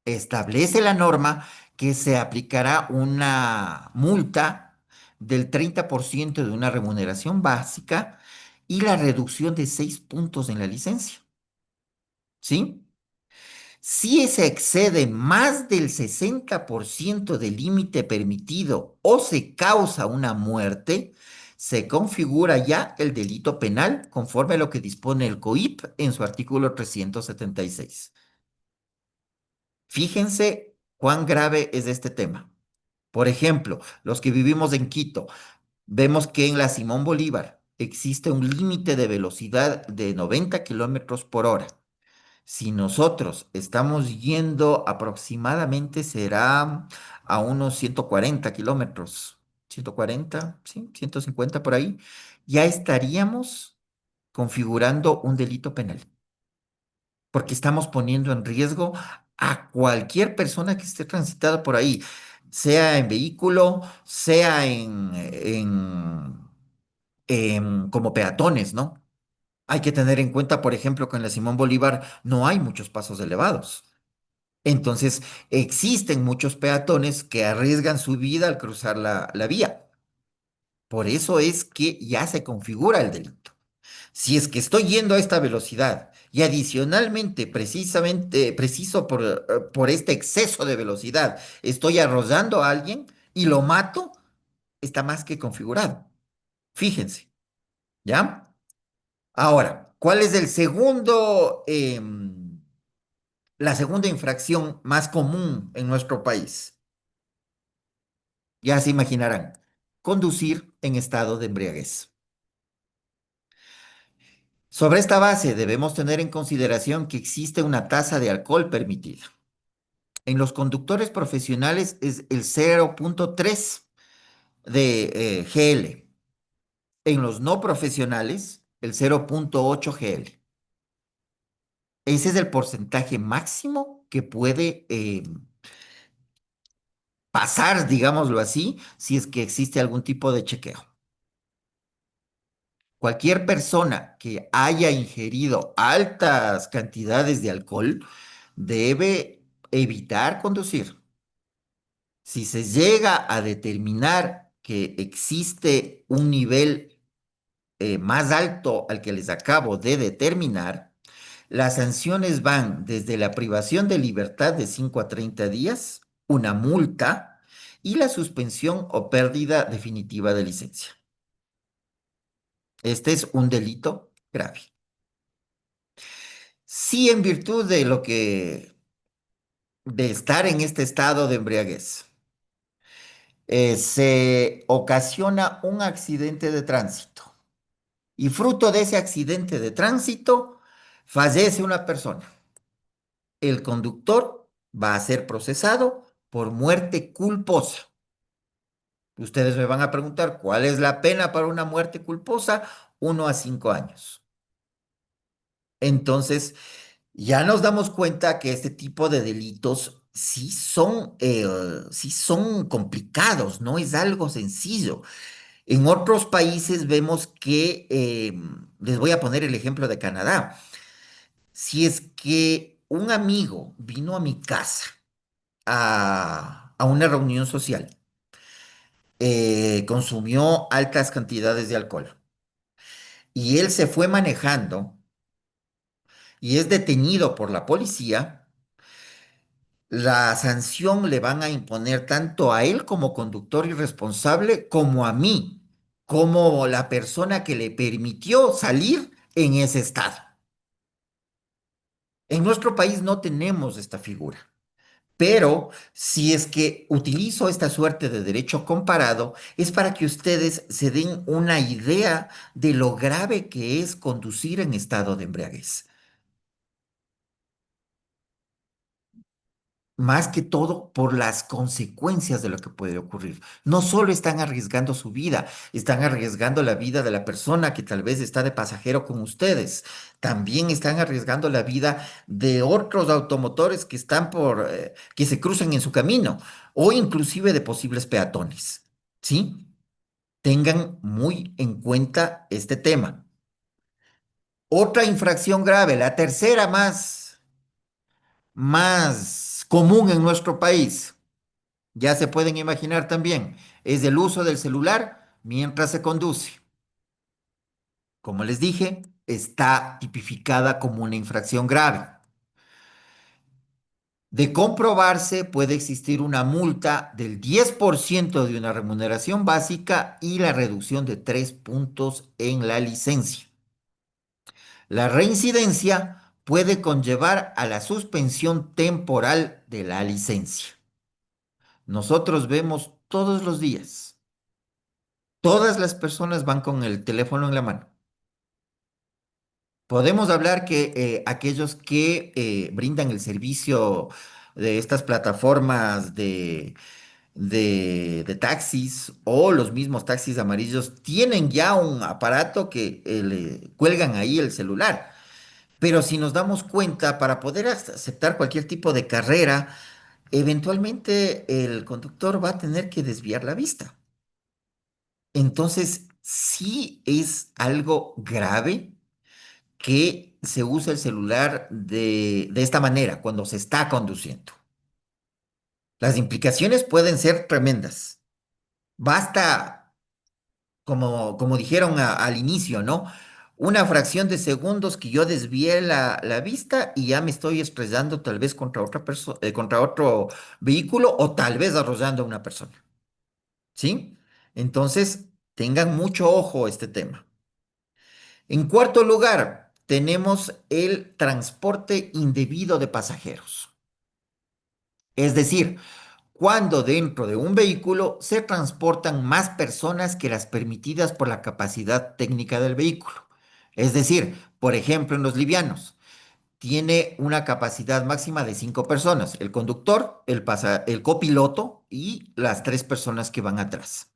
Speaker 3: Establece la norma que se aplicará una multa del 30% de una remuneración básica y la reducción de 6 puntos en la licencia. ¿Sí? Si se excede más del 60% del límite permitido o se causa una muerte, se configura ya el delito penal conforme a lo que dispone el COIP en su artículo 376. Fíjense cuán grave es este tema. Por ejemplo, los que vivimos en Quito, vemos que en la Simón Bolívar existe un límite de velocidad de 90 kilómetros por hora. Si nosotros estamos yendo aproximadamente será a unos 140 kilómetros, 140, sí, 150 por ahí, ya estaríamos configurando un delito penal, porque estamos poniendo en riesgo a cualquier persona que esté transitada por ahí, sea en vehículo, sea como peatones, ¿no? Hay que tener en cuenta, por ejemplo, que en la Simón Bolívar no hay muchos pasos elevados. Entonces, existen muchos peatones que arriesgan su vida al cruzar la vía. Por eso es que ya se configura el delito. Si es que estoy yendo a esta velocidad y adicionalmente, precisamente, preciso por este exceso de velocidad, estoy arrollando a alguien y lo mato, está más que configurado. Fíjense, ¿ya? Ahora, ¿cuál es la segunda infracción más común en nuestro país? Ya se imaginarán, conducir en estado de embriaguez. Sobre esta base, debemos tener en consideración que existe una tasa de alcohol permitida. En los conductores profesionales es el 0,3 de GL. En los no profesionales, el 0,8 GL. Ese es el porcentaje máximo que puede pasar, digámoslo así, si es que existe algún tipo de chequeo. Cualquier persona que haya ingerido altas cantidades de alcohol debe evitar conducir. Si se llega a determinar que existe un nivel más alto al que les acabo de determinar, las sanciones van desde la privación de libertad de 5 a 30 días, una multa y la suspensión o pérdida definitiva de licencia. Este es un delito grave. Si en virtud de estar en este estado de embriaguez, se ocasiona un accidente de tránsito y fruto de ese accidente de tránsito fallece una persona, el conductor va a ser procesado por muerte culposa. Ustedes me van a preguntar, ¿cuál es la pena para una muerte culposa? 1 a 5 años. Entonces, ya nos damos cuenta que este tipo de delitos sí son complicados, no es algo sencillo. En otros países vemos que, les voy a poner el ejemplo de Canadá. Si es que un amigo vino a mi casa a una reunión social, consumió altas cantidades de alcohol y él se fue manejando y es detenido por la policía, la sanción le van a imponer tanto a él como conductor irresponsable como a mí, como la persona que le permitió salir en ese estado. En nuestro país no tenemos esta figura. Pero si es que utilizo esta suerte de derecho comparado, es para que ustedes se den una idea de lo grave que es conducir en estado de embriaguez. Más que todo por las consecuencias de lo que puede ocurrir. No solo están arriesgando su vida, están arriesgando la vida de la persona que tal vez está de pasajero con ustedes. También están arriesgando la vida de otros automotores que están que se cruzan en su camino o inclusive de posibles peatones. ¿Sí? Tengan muy en cuenta este tema. Otra infracción grave, la tercera más común en nuestro país. Ya se pueden imaginar también, es el uso del celular mientras se conduce. Como les dije, está tipificada como una infracción grave. De comprobarse, puede existir una multa del 10% de una remuneración básica y la reducción de 3 puntos en la licencia. La reincidencia puede conllevar a la suspensión temporal de la licencia. Nosotros vemos todos los días. Todas las personas van con el teléfono en la mano. Podemos hablar que aquellos que brindan el servicio de estas plataformas de taxis o los mismos taxis amarillos tienen ya un aparato que le cuelgan ahí el celular. Pero si nos damos cuenta, para poder aceptar cualquier tipo de carrera, eventualmente el conductor va a tener que desviar la vista. Entonces, sí es algo grave que se usa el celular de esta manera cuando se está conduciendo. Las implicaciones pueden ser tremendas. Basta, como dijeron al inicio, ¿no? Una fracción de segundos que yo desvíe la vista y ya me estoy estrellando tal vez contra otra persona, contra otro vehículo o tal vez arrollando a una persona. ¿Sí? Entonces, tengan mucho ojo a este tema. En cuarto lugar, tenemos el transporte indebido de pasajeros. Es decir, cuando dentro de un vehículo se transportan más personas que las permitidas por la capacidad técnica del vehículo. Es decir, por ejemplo, en los livianos, tiene una capacidad máxima de 5 personas, el conductor, el copiloto y las 3 personas que van atrás.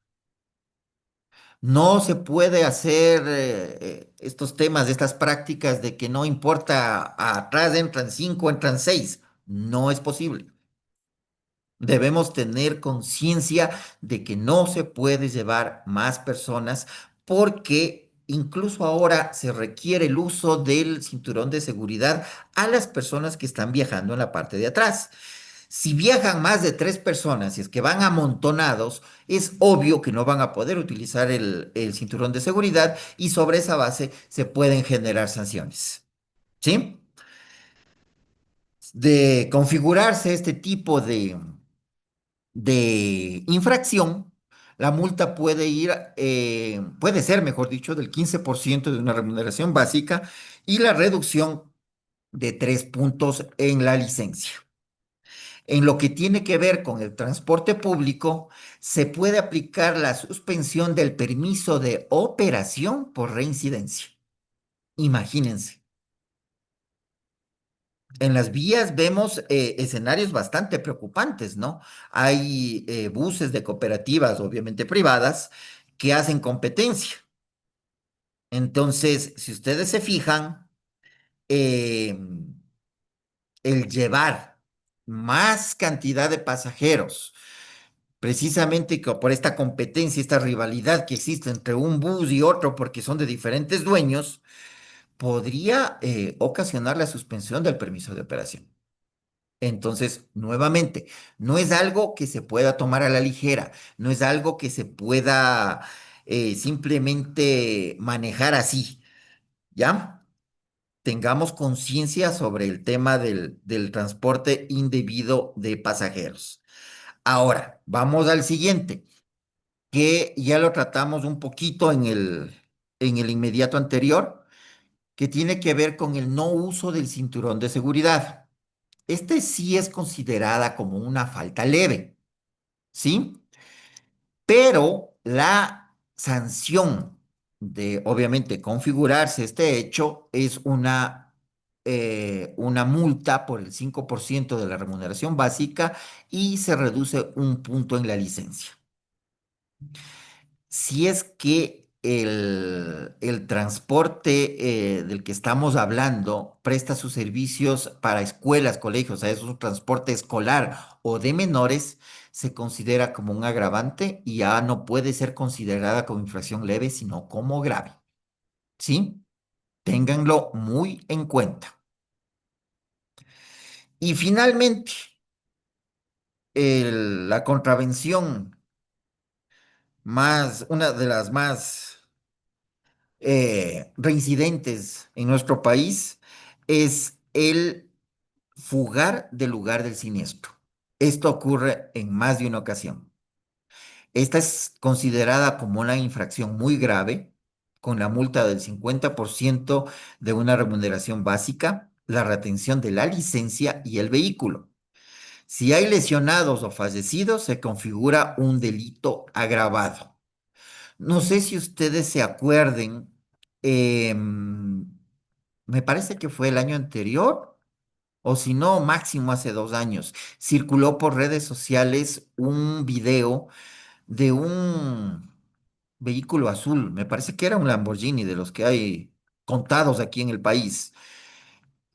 Speaker 3: No se puede hacer estos temas, estas prácticas de que no importa, atrás entran 5, entran 6. No es posible. Debemos tener conciencia de que no se puede llevar más personas porque incluso ahora se requiere el uso del cinturón de seguridad a las personas que están viajando en la parte de atrás. Si viajan más de 3 personas, si es que van amontonados, es obvio que no van a poder utilizar el cinturón de seguridad y sobre esa base se pueden generar sanciones. ¿Sí? De configurarse este tipo de infracción, la multa puede ser, mejor dicho, del 15% de una remuneración básica y la reducción de 3 puntos en la licencia. En lo que tiene que ver con el transporte público, se puede aplicar la suspensión del permiso de operación por reincidencia. Imagínense. En las vías vemos escenarios bastante preocupantes, ¿no? Hay buses de cooperativas, obviamente privadas, que hacen competencia. Entonces, si ustedes se fijan, eh, el llevar más cantidad de pasajeros, precisamente por esta competencia, esta rivalidad que existe entre un bus y otro, porque son de diferentes dueños, podría ocasionar la suspensión del permiso de operación. Entonces, nuevamente, no es algo que se pueda tomar a la ligera, no es algo que se pueda simplemente manejar así, ¿ya? Tengamos conciencia sobre el tema del transporte indebido de pasajeros. Ahora, vamos al siguiente, que ya lo tratamos un poquito en el inmediato anterior, que tiene que ver con el no uso del cinturón de seguridad. Este sí es considerada como una falta leve, ¿sí? Pero la sanción de, obviamente, configurarse este hecho es una multa por el 5% de la remuneración básica y se reduce un punto en la licencia. Si es que el transporte del que estamos hablando presta sus servicios para escuelas, colegios, o sea, es un transporte escolar o de menores, se considera como un agravante y ya no puede ser considerada como infracción leve, sino como grave. ¿Sí? Ténganlo muy en cuenta. Y finalmente, la contravención una de las más reincidentes en nuestro país es el fugar del lugar del siniestro. Esto ocurre en más de una ocasión. Esta es considerada como una infracción muy grave, con la multa del 50% de una remuneración básica, la retención de la licencia y el vehículo. Si hay lesionados o fallecidos, se configura un delito agravado. No sé si ustedes se acuerden, me parece que fue el año anterior, o si no, máximo hace 2 años, circuló por redes sociales un video de un vehículo azul, me parece que era un Lamborghini de los que hay contados aquí en el país,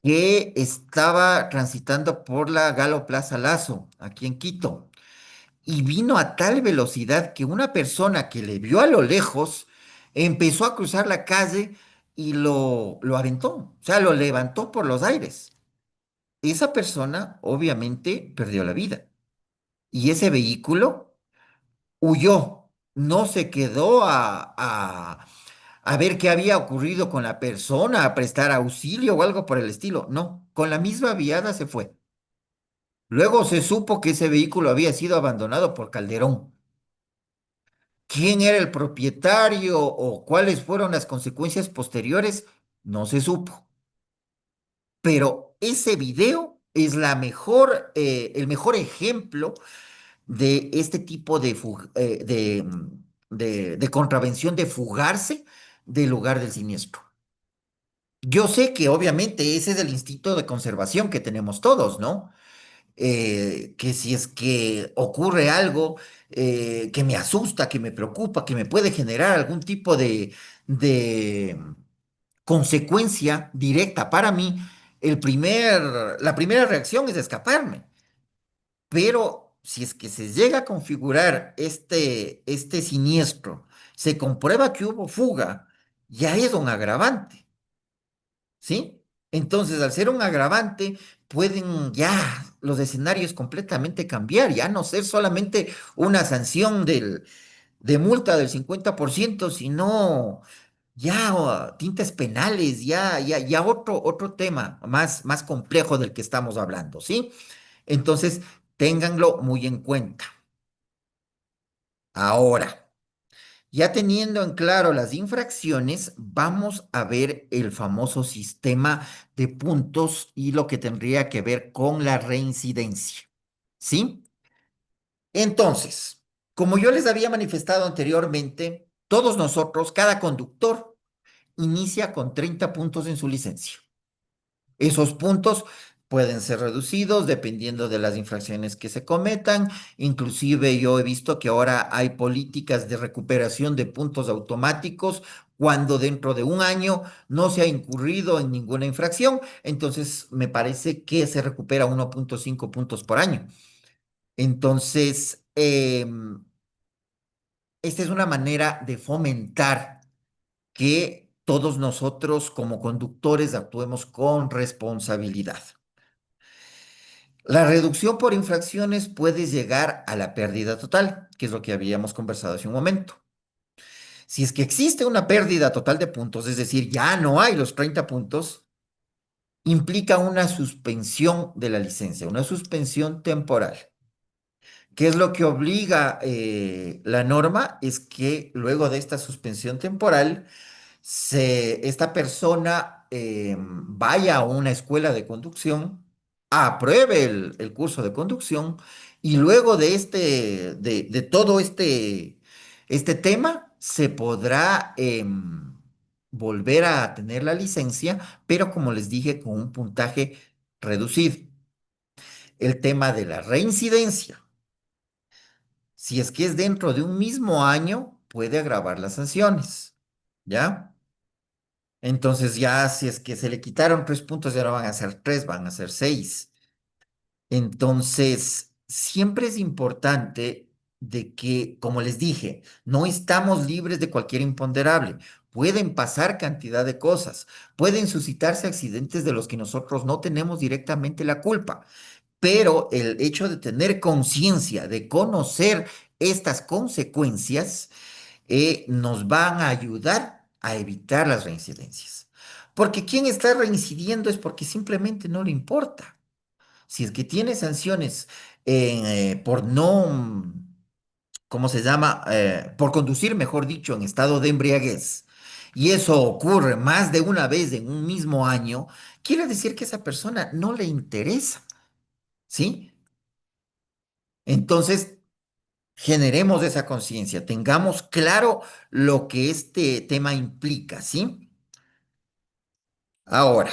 Speaker 3: que estaba transitando por la Galo Plaza Lazo, aquí en Quito, y vino a tal velocidad que una persona que le vio a lo lejos empezó a cruzar la calle y lo aventó, o sea, lo levantó por los aires. Esa persona obviamente perdió la vida y ese vehículo huyó, no se quedó a ver qué había ocurrido con la persona, a prestar auxilio o algo por el estilo. No, con la misma viada se fue. Luego se supo que ese vehículo había sido abandonado por Calderón. ¿Quién era el propietario o cuáles fueron las consecuencias posteriores? No se supo. Pero ese video es el mejor ejemplo de este tipo de contravención de fugarse del lugar del siniestro. Yo sé que obviamente ese es el instinto de conservación que tenemos todos, ¿no? Que si es que ocurre algo que me asusta, que me preocupa, que me puede generar algún tipo de consecuencia directa para mí, la primera reacción es escaparme. Pero si es que se llega a configurar este siniestro, se comprueba que hubo fuga, ya es un agravante. ¿Sí? Entonces, al ser un agravante, pueden ya los escenarios completamente cambiar, ya no ser solamente una sanción de multa del 50%, sino ya tintes penales, ya otro tema más complejo del que estamos hablando, ¿sí? Entonces, ténganlo muy en cuenta. Ahora. Ya teniendo en claro las infracciones, vamos a ver el famoso sistema de puntos y lo que tendría que ver con la reincidencia. ¿Sí? Entonces, como yo les había manifestado anteriormente, todos nosotros, cada conductor, inicia con 30 puntos en su licencia. Esos puntos pueden ser reducidos dependiendo de las infracciones que se cometan. Inclusive yo he visto que ahora hay políticas de recuperación de puntos automáticos cuando dentro de un año no se ha incurrido en ninguna infracción. Entonces me parece que se recupera 1,5 puntos por año. Entonces, esta es una manera de fomentar que todos nosotros como conductores actuemos con responsabilidad. La reducción por infracciones puede llegar a la pérdida total, que es lo que habíamos conversado hace un momento. Si es que existe una pérdida total de puntos, es decir, ya no hay los 30 puntos, implica una suspensión de la licencia, una suspensión temporal. ¿Qué es lo que obliga la norma? Es que luego de esta suspensión temporal, esta persona vaya a una escuela de conducción, apruebe el curso de conducción y luego de todo este tema se podrá volver a tener la licencia, pero como les dije, con un puntaje reducido. El tema de la reincidencia, si es que es dentro de un mismo año, puede agravar las sanciones, ¿ya? Entonces ya si es que se le quitaron 3 puntos, ya no van a ser 3, van a ser 6. Entonces, siempre es importante de que, como les dije, no estamos libres de cualquier imponderable. Pueden pasar cantidad de cosas, pueden suscitarse accidentes de los que nosotros no tenemos directamente la culpa, pero el hecho de tener conciencia, de conocer estas consecuencias, nos van a ayudar a evitar las reincidencias. Porque quien está reincidiendo es porque simplemente no le importa. Si es que tiene sanciones por no, ¿cómo se llama? Por conducir, mejor dicho, en estado de embriaguez, y eso ocurre más de una vez en un mismo año, quiere decir que a esa persona no le interesa, ¿sí? Entonces, generemos esa conciencia, tengamos claro lo que este tema implica, ¿sí? Ahora,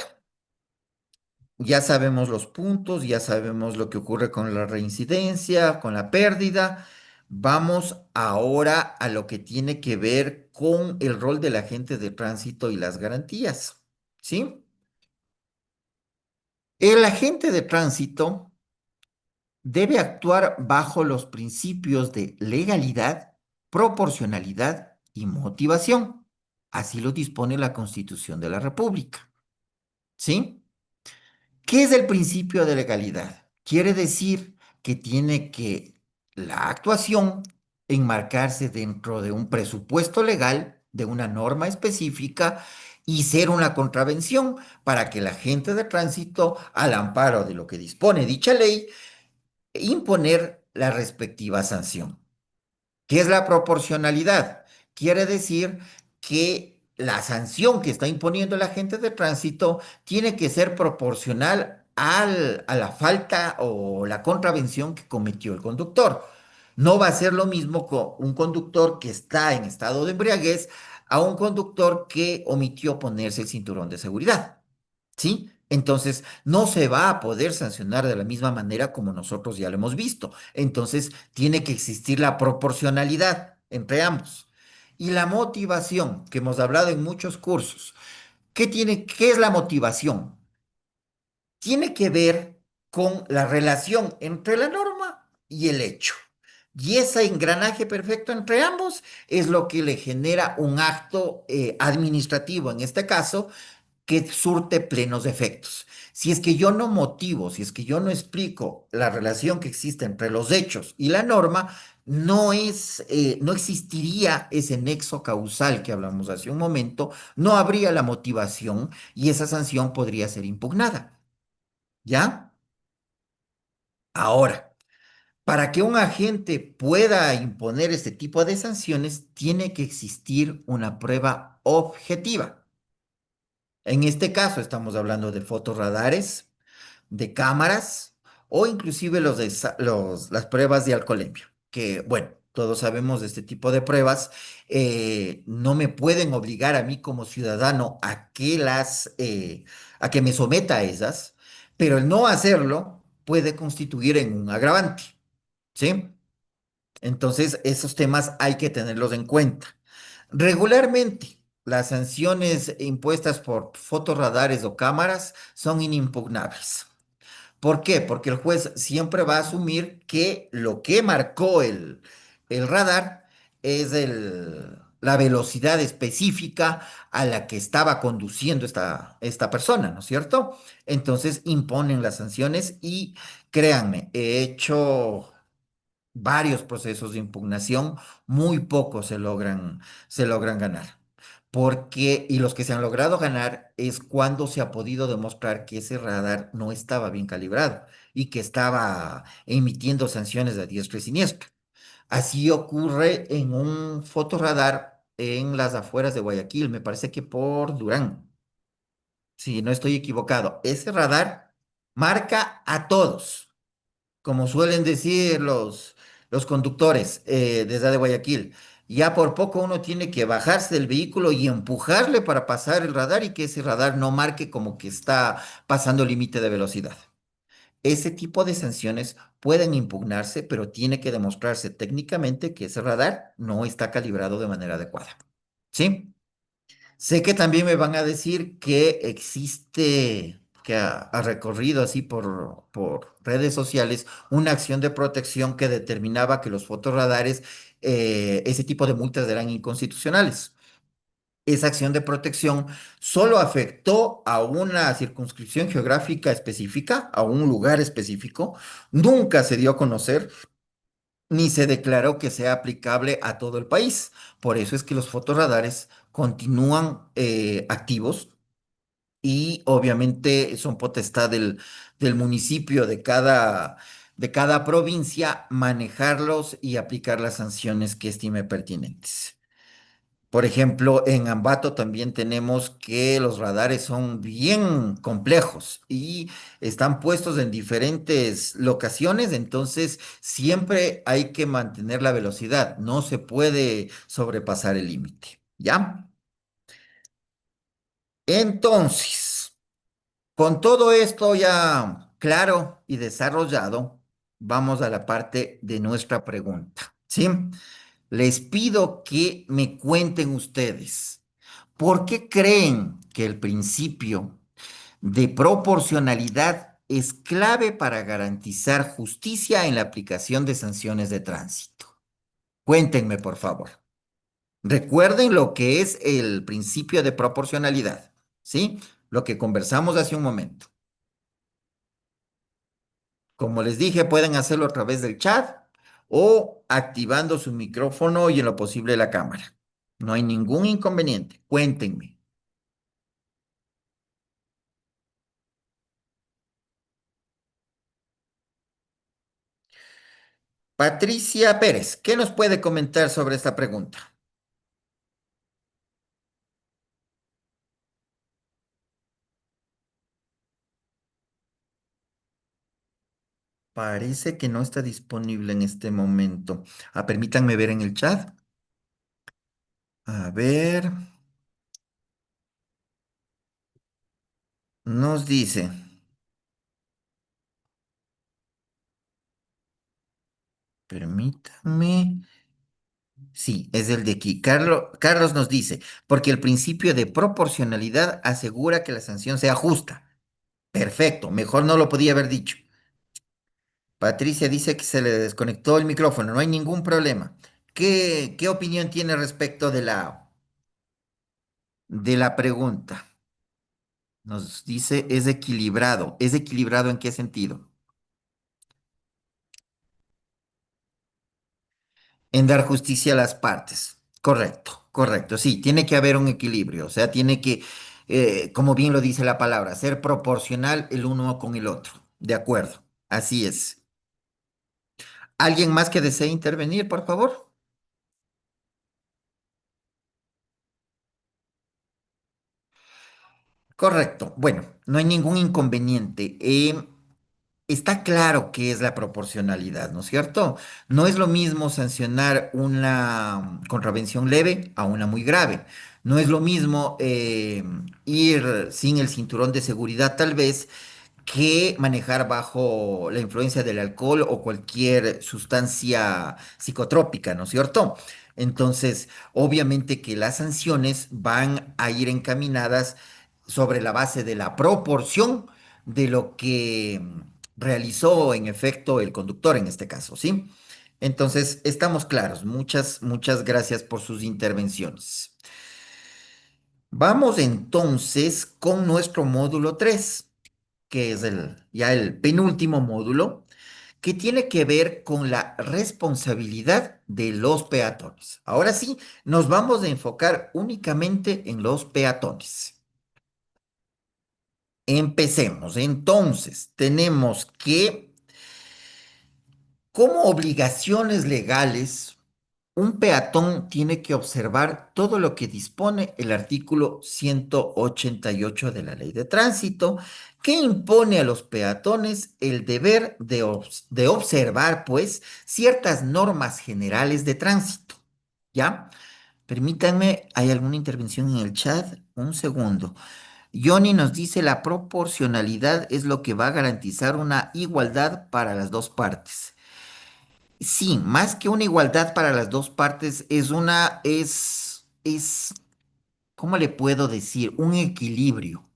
Speaker 3: ya sabemos los puntos, ya sabemos lo que ocurre con la reincidencia, con la pérdida. Vamos ahora a lo que tiene que ver con el rol del agente de tránsito y las garantías, ¿sí? El agente de tránsito debe actuar bajo los principios de legalidad, proporcionalidad y motivación. Así lo dispone la Constitución de la República. ¿Sí? ¿Qué es el principio de legalidad? Quiere decir que tiene que la actuación enmarcarse dentro de un presupuesto legal, de una norma específica y ser una contravención para que la gente de tránsito, al amparo de lo que dispone dicha ley, imponer la respectiva sanción. ¿Qué es la proporcionalidad? Quiere decir que la sanción que está imponiendo el agente de tránsito tiene que ser proporcional a la falta o la contravención que cometió el conductor. No va a ser lo mismo con un conductor que está en estado de embriaguez a un conductor que omitió ponerse el cinturón de seguridad. ¿Sí? Entonces, no se va a poder sancionar de la misma manera como nosotros ya lo hemos visto. Entonces, tiene que existir la proporcionalidad entre ambos. Y la motivación, que hemos hablado en muchos cursos. ¿Qué es la motivación? Tiene que ver con la relación entre la norma y el hecho. Y ese engranaje perfecto entre ambos es lo que le genera un acto administrativo, en este caso, que surte plenos efectos. Si es que yo no motivo, si es que yo no explico la relación que existe entre los hechos y la norma, no existiría ese nexo causal que hablamos hace un momento, no habría la motivación y esa sanción podría ser impugnada. ¿Ya? Ahora, para que un agente pueda imponer este tipo de sanciones, tiene que existir una prueba objetiva. En este caso estamos hablando de fotorradares, de cámaras o inclusive las pruebas de alcoholemia, que bueno, todos sabemos de este tipo de pruebas, no me pueden obligar a mí como ciudadano a que me someta a esas, pero el no hacerlo puede constituir en un agravante, ¿sí? Entonces, esos temas hay que tenerlos en cuenta. Regularmente, las sanciones impuestas por fotorradares o cámaras son inimpugnables. ¿Por qué? Porque el juez siempre va a asumir que lo que marcó el radar es la velocidad específica a la que estaba conduciendo esta persona, ¿no es cierto? Entonces imponen las sanciones y créanme, he hecho varios procesos de impugnación, muy pocos se logran ganar. Porque, y los que se han logrado ganar es cuando se ha podido demostrar que ese radar no estaba bien calibrado y que estaba emitiendo sanciones a diestra y siniestra. Así ocurre en un fotorradar en las afueras de Guayaquil, me parece que por Durán, si no estoy equivocado. Ese radar marca a todos como suelen decir los conductores desde Guayaquil. Ya por poco uno tiene que bajarse del vehículo y empujarle para pasar el radar y que ese radar no marque como que está pasando el límite de velocidad. Ese tipo de sanciones pueden impugnarse, pero tiene que demostrarse técnicamente que ese radar no está calibrado de manera adecuada. ¿Sí? Sé que también me van a decir que existe, que ha recorrido así por redes sociales una acción de protección que determinaba que los fotorradares, ese tipo de multas eran inconstitucionales. Esa acción de protección solo afectó a una circunscripción geográfica específica, a un lugar específico. Nunca se dio a conocer ni se declaró que sea aplicable a todo el país. Por eso es que los fotorradares continúan activos y obviamente son potestad del municipio de cada provincia manejarlos y aplicar las sanciones que estime pertinentes. Por ejemplo, en Ambato también tenemos que los radares son bien complejos y están puestos en diferentes locaciones, entonces siempre hay que mantener la velocidad, no se puede sobrepasar el límite, ¿ya? Entonces, con todo esto ya claro y desarrollado, vamos a la parte de nuestra pregunta, ¿sí? Les pido que me cuenten ustedes. ¿Por qué creen que el principio de proporcionalidad es clave para garantizar justicia en la aplicación de sanciones de tránsito? Cuéntenme, por favor. Recuerden lo que es el principio de proporcionalidad, ¿sí? Lo que conversamos hace un momento. Como les dije, pueden hacerlo a través del chat o activando su micrófono y en lo posible la cámara. No hay ningún inconveniente. Cuéntenme. Patricia Pérez, ¿qué nos puede comentar sobre esta pregunta? Parece que no está disponible en este momento. Permítanme ver en el chat. A ver, nos dice, permítame. Sí, es el de aquí. Carlos nos dice, porque el principio de proporcionalidad asegura que la sanción sea justa. Perfecto, mejor no lo podía haber dicho. Patricia dice que se le desconectó el micrófono, no hay ningún problema. ¿Qué opinión tiene respecto de la pregunta? Nos dice, es equilibrado. ¿Es equilibrado en qué sentido? En dar justicia a las partes. Correcto, correcto. Sí, tiene que haber un equilibrio. O sea, tiene que, como bien lo dice la palabra, ser proporcional el uno con el otro. De acuerdo. Así es. ¿Alguien más que desee intervenir, por favor? Correcto. Bueno, no hay ningún inconveniente. Está claro qué es la proporcionalidad, ¿no es cierto? No es lo mismo sancionar una contravención leve a una muy grave. No es lo mismo ir sin el cinturón de seguridad, tal vez, que manejar bajo la influencia del alcohol o cualquier sustancia psicotrópica, ¿no es cierto? Entonces, obviamente que las sanciones van a ir encaminadas sobre la base de la proporción de lo que realizó en efecto el conductor en este caso, ¿sí? Entonces, estamos claros. Muchas gracias por sus intervenciones. Vamos entonces con nuestro módulo 3, que es ya el penúltimo módulo, que tiene que ver con la responsabilidad de los peatones. Ahora sí, nos vamos a enfocar únicamente en los peatones. Empecemos. Entonces, tenemos que, como obligaciones legales, un peatón tiene que observar todo lo que dispone el artículo 188 de la Ley de Tránsito, que impone a los peatones el deber de observar, pues, ciertas normas generales de tránsito. ¿Ya? Permítanme, ¿hay alguna intervención en el chat? Un segundo. Johnny nos dice la proporcionalidad es lo que va a garantizar una igualdad para las dos partes. Sí, más que una igualdad para las dos partes, ¿cómo le puedo decir? Un equilibrio.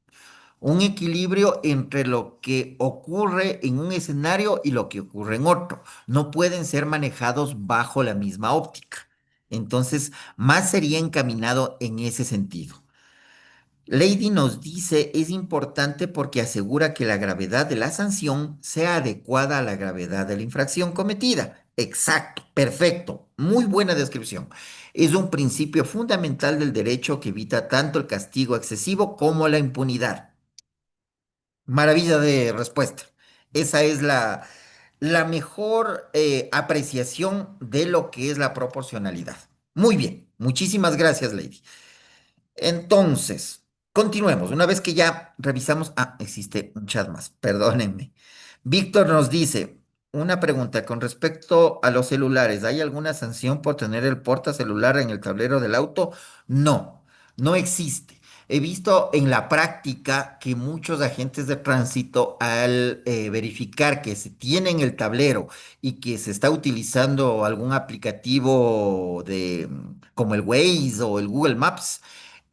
Speaker 3: Un equilibrio entre lo que ocurre en un escenario y lo que ocurre en otro. No pueden ser manejados bajo la misma óptica. Entonces, más sería encaminado en ese sentido. Lady nos dice, es importante porque asegura que la gravedad de la sanción sea adecuada a la gravedad de la infracción cometida. Exacto, perfecto, muy buena descripción. Es un principio fundamental del derecho que evita tanto el castigo excesivo como la impunidad. Maravilla de respuesta. Esa es la mejor apreciación de lo que es la proporcionalidad. Muy bien, muchísimas gracias, Lady. Entonces, continuemos. Una vez que ya revisamos, existe un chat más, perdónenme. Víctor nos dice, una pregunta con respecto a los celulares. ¿Hay alguna sanción por tener el portacelular en el tablero del auto? No, no existe. He visto en la práctica que muchos agentes de tránsito, al verificar que se tiene en el tablero y que se está utilizando algún aplicativo como el Waze o el Google Maps,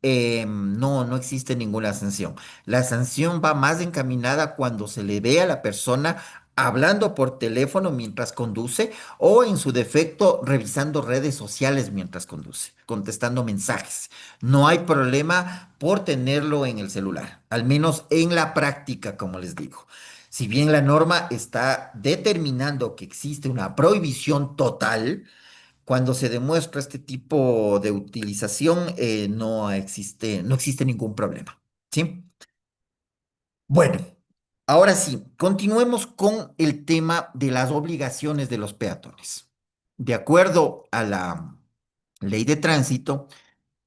Speaker 3: no, no existe ninguna sanción. La sanción va más encaminada cuando se le ve a la persona hablando por teléfono mientras conduce o en su defecto revisando redes sociales mientras conduce, contestando mensajes. No hay problema por tenerlo en el celular, al menos en la práctica, como les digo. Si bien la norma está determinando que existe una prohibición total, cuando se demuestra este tipo de utilización, no existe ningún problema. ¿Sí? Bueno, ahora sí, continuemos con el tema de las obligaciones de los peatones. De acuerdo a la ley de tránsito,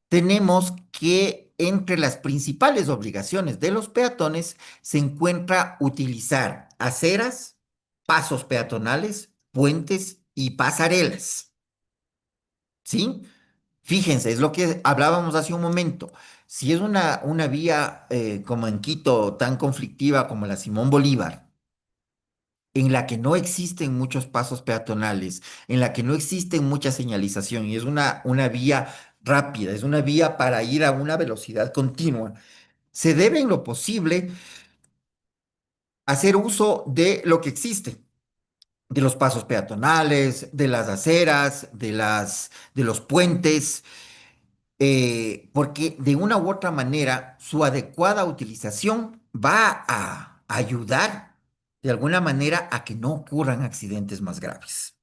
Speaker 3: tenemos que entre las principales obligaciones de los peatones se encuentra utilizar aceras, pasos peatonales, puentes y pasarelas. ¿Sí? Fíjense, es lo que hablábamos hace un momento. Si es una vía como en Quito, tan conflictiva como la Simón Bolívar, en la que no existen muchos pasos peatonales, en la que no existe mucha señalización y es una vía rápida, es una vía para ir a una velocidad continua, se debe en lo posible hacer uso de lo que existe, de los pasos peatonales, de las aceras, de los puentes, porque de una u otra manera su adecuada utilización va a ayudar de alguna manera a que no ocurran accidentes más graves.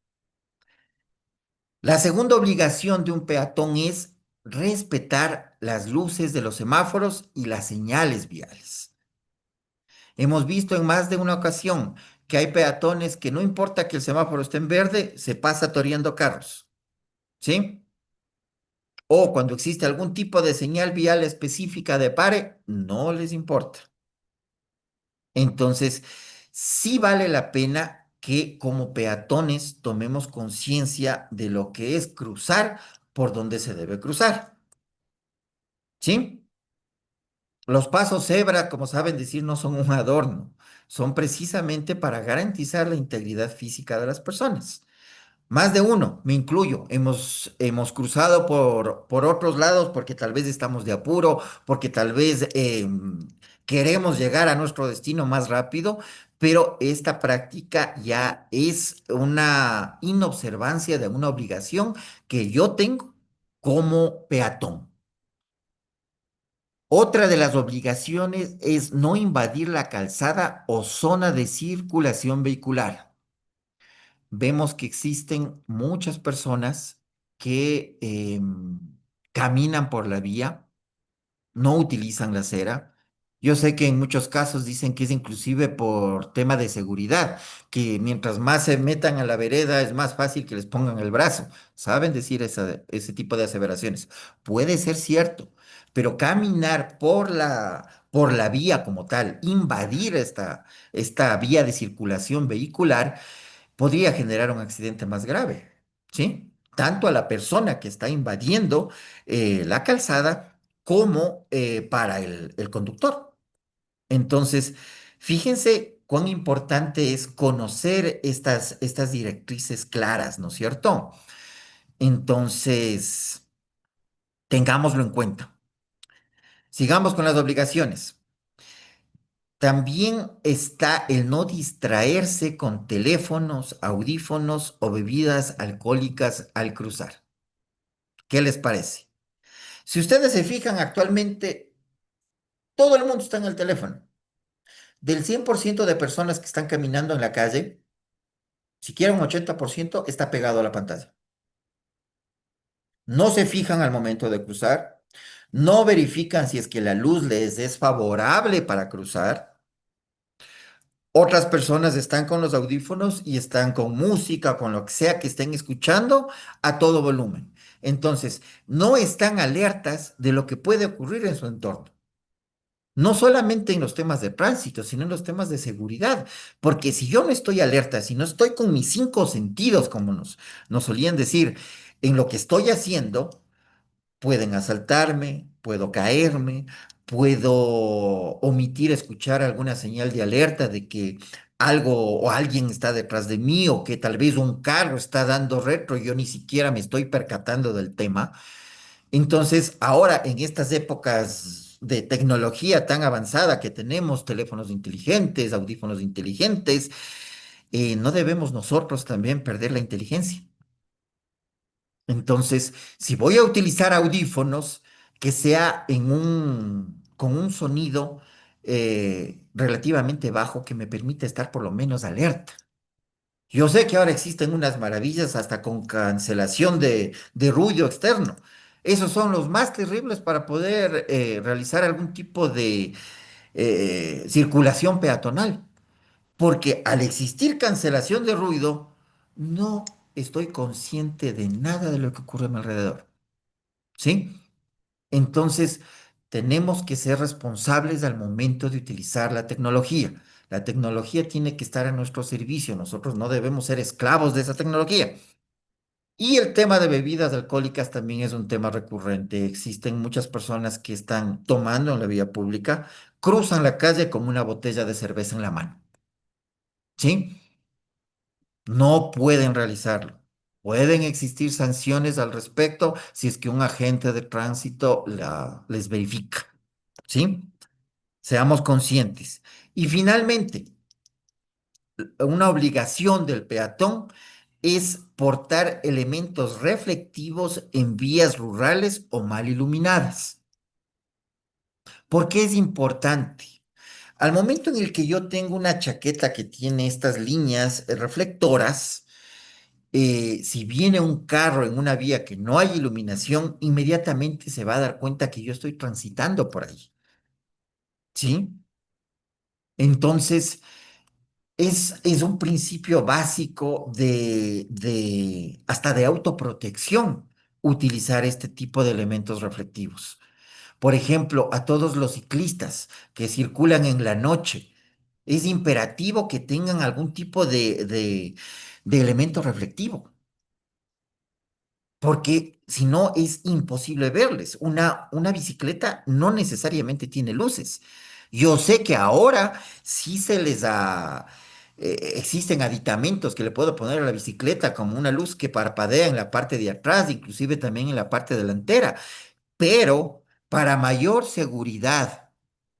Speaker 3: La segunda obligación de un peatón es respetar las luces de los semáforos y las señales viales. Hemos visto en más de una ocasión que hay peatones que no importa que el semáforo esté en verde, se pasa toreando carros, ¿sí? O cuando existe algún tipo de señal vial específica de pare, no les importa. Entonces, sí vale la pena que como peatones tomemos conciencia de lo que es cruzar por donde se debe cruzar. ¿Sí? Los pasos cebra, como saben decir, no son un adorno, son precisamente para garantizar la integridad física de las personas. Más de uno, me incluyo, hemos cruzado por otros lados porque tal vez estamos de apuro, porque tal vez queremos llegar a nuestro destino más rápido, pero esta práctica ya es una inobservancia de una obligación que yo tengo como peatón. Otra de las obligaciones es no invadir la calzada o zona de circulación vehicular. Vemos que existen muchas personas que caminan por la vía, no utilizan la acera. Yo sé que en muchos casos dicen que es inclusive por tema de seguridad, que mientras más se metan a la vereda es más fácil que les pongan el brazo. Saben decir ese tipo de aseveraciones. Puede ser cierto, pero caminar por la vía como tal, invadir esta vía de circulación vehicular, podría generar un accidente más grave, ¿sí? Tanto a la persona que está invadiendo la calzada como para el conductor. Entonces, fíjense cuán importante es conocer estas directrices claras, ¿no es cierto? Entonces, tengámoslo en cuenta. Sigamos con las obligaciones. También está el no distraerse con teléfonos, audífonos o bebidas alcohólicas al cruzar. ¿Qué les parece? Si ustedes se fijan actualmente, todo el mundo está en el teléfono. Del 100% de personas que están caminando en la calle, siquiera un 80% está pegado a la pantalla. No se fijan al momento de cruzar, no verifican si es que la luz les es favorable para cruzar. Otras personas están con los audífonos y están con música, con lo que sea que estén escuchando a todo volumen. Entonces, no están alertas de lo que puede ocurrir en su entorno. No solamente en los temas de tránsito, sino en los temas de seguridad. Porque si yo no estoy alerta, si no estoy con mis cinco sentidos, como nos solían decir, en lo que estoy haciendo, pueden asaltarme, puedo caerme, puedo omitir escuchar alguna señal de alerta de que algo o alguien está detrás de mí o que tal vez un carro está dando retro y yo ni siquiera me estoy percatando del tema. Entonces, ahora en estas épocas de tecnología tan avanzada que tenemos, teléfonos inteligentes, audífonos inteligentes, no debemos nosotros también perder la inteligencia. Entonces, si voy a utilizar audífonos, que sea con un sonido relativamente bajo que me permita estar por lo menos alerta. Yo sé que ahora existen unas maravillas hasta con cancelación de ruido externo. Esos son los más terribles para poder realizar algún tipo de circulación peatonal. Porque al existir cancelación de ruido, no estoy consciente de nada de lo que ocurre a mi alrededor. ¿Sí? Entonces, tenemos que ser responsables al momento de utilizar la tecnología. La tecnología tiene que estar a nuestro servicio. Nosotros no debemos ser esclavos de esa tecnología. Y el tema de bebidas alcohólicas también es un tema recurrente. Existen muchas personas que están tomando en la vía pública, cruzan la calle con una botella de cerveza en la mano. ¿Sí? No pueden realizarlo. Pueden existir sanciones al respecto si es que un agente de tránsito les verifica. ¿Sí? Seamos conscientes. Y finalmente, una obligación del peatón es portar elementos reflectivos en vías rurales o mal iluminadas. ¿Por qué es importante? Al momento en el que yo tengo una chaqueta que tiene estas líneas reflectoras, si viene un carro en una vía que no hay iluminación, inmediatamente se va a dar cuenta que yo estoy transitando por ahí. ¿Sí? Entonces, es un principio básico hasta de autoprotección utilizar este tipo de elementos reflectivos. Por ejemplo, a todos los ciclistas que circulan en la noche, es imperativo que tengan algún tipo de elemento reflectivo, porque si no es imposible verles. Una bicicleta no necesariamente tiene luces. Yo sé que ahora sí se les da, existen aditamentos que le puedo poner a la bicicleta como una luz que parpadea en la parte de atrás, inclusive también en la parte delantera, pero para mayor seguridad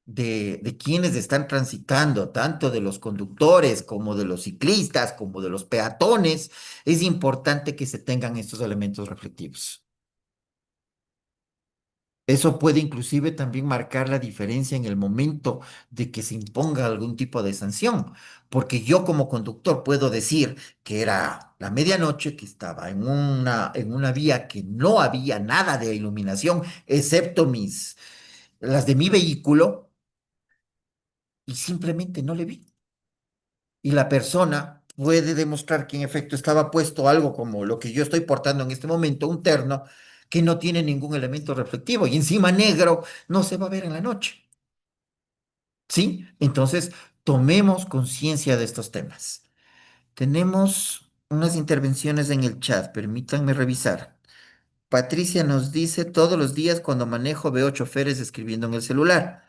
Speaker 3: de quienes están transitando, tanto de los conductores como de los ciclistas, como de los peatones, es importante que se tengan estos elementos reflectivos. Eso puede inclusive también marcar la diferencia en el momento de que se imponga algún tipo de sanción, porque yo como conductor puedo decir que era la medianoche, que estaba en una vía que no había nada de iluminación, excepto las de mi vehículo, y simplemente no le vi. Y la persona puede demostrar que en efecto estaba puesto algo como lo que yo estoy portando en este momento, un terno que no tiene ningún elemento reflectivo y encima negro, no se va a ver en la noche. ¿Sí? Entonces, tomemos conciencia de estos temas. Tenemos unas intervenciones en el chat, permítanme revisar. Patricia nos dice, todos los días cuando manejo veo choferes escribiendo en el celular.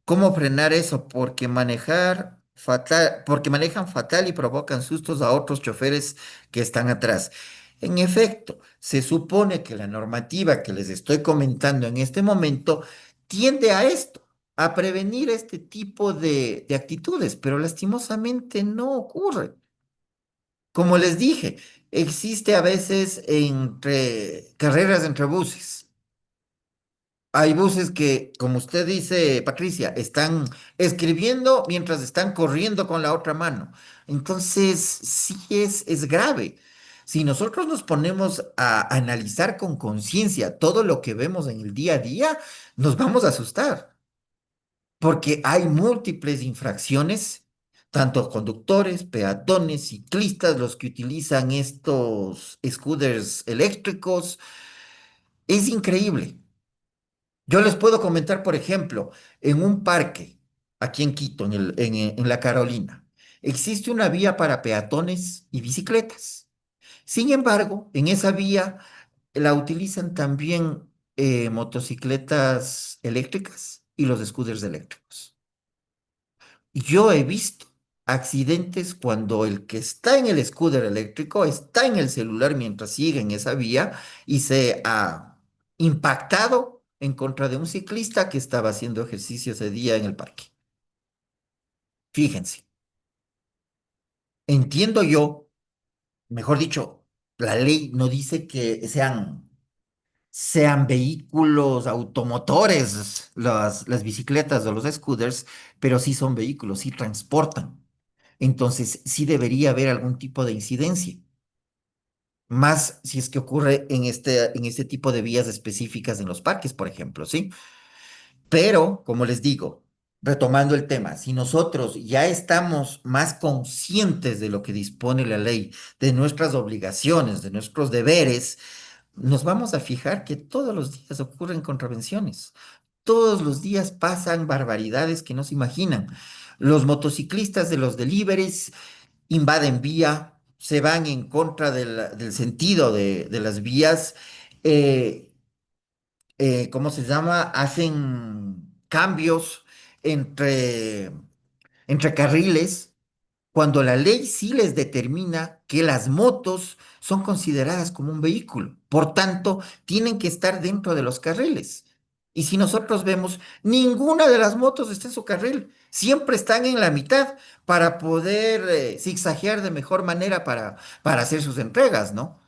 Speaker 3: ¿Cómo frenar eso? Porque manejan fatal y provocan sustos a otros choferes que están atrás. En efecto, se supone que la normativa que les estoy comentando en este momento tiende a esto, a prevenir este tipo de actitudes, pero lastimosamente no ocurre. Como les dije, existe a veces entre carreras entre buses. Hay buses que, como usted dice, Patricia, están escribiendo mientras están corriendo con la otra mano. Entonces, sí es grave. Si nosotros nos ponemos a analizar con conciencia todo lo que vemos en el día a día, nos vamos a asustar, porque hay múltiples infracciones, tanto conductores, peatones, ciclistas, los que utilizan estos scooters eléctricos. Es increíble. Yo les puedo comentar, por ejemplo, en un parque, aquí en Quito, en la Carolina, existe una vía para peatones y bicicletas. Sin embargo, en esa vía la utilizan también motocicletas eléctricas y los scooters eléctricos. Yo he visto accidentes cuando el que está en el scooter eléctrico está en el celular mientras sigue en esa vía y se ha impactado en contra de un ciclista que estaba haciendo ejercicio ese día en el parque. Fíjense, entiendo yo, mejor dicho, la ley no dice que sean vehículos automotores las bicicletas o los scooters, pero sí son vehículos, sí transportan. Entonces, sí debería haber algún tipo de incidencia, más si es que ocurre en este tipo de vías específicas en los parques, por ejemplo, ¿sí? Pero, como les digo, retomando el tema, si nosotros ya estamos más conscientes de lo que dispone la ley, de nuestras obligaciones, de nuestros deberes, nos vamos a fijar que todos los días ocurren contravenciones. Todos los días pasan barbaridades que no se imaginan. Los motociclistas de los deliveries invaden vía, se van en contra del sentido de las vías, eh, ¿cómo se llama? Hacen cambios entre, entre carriles cuando la ley sí les determina que las motos son consideradas como un vehículo. Por tanto, tienen que estar dentro de los carriles. Y si nosotros vemos, ninguna de las motos está en su carril. Siempre están en la mitad para poder zigzaguear de mejor manera para hacer sus entregas, ¿no?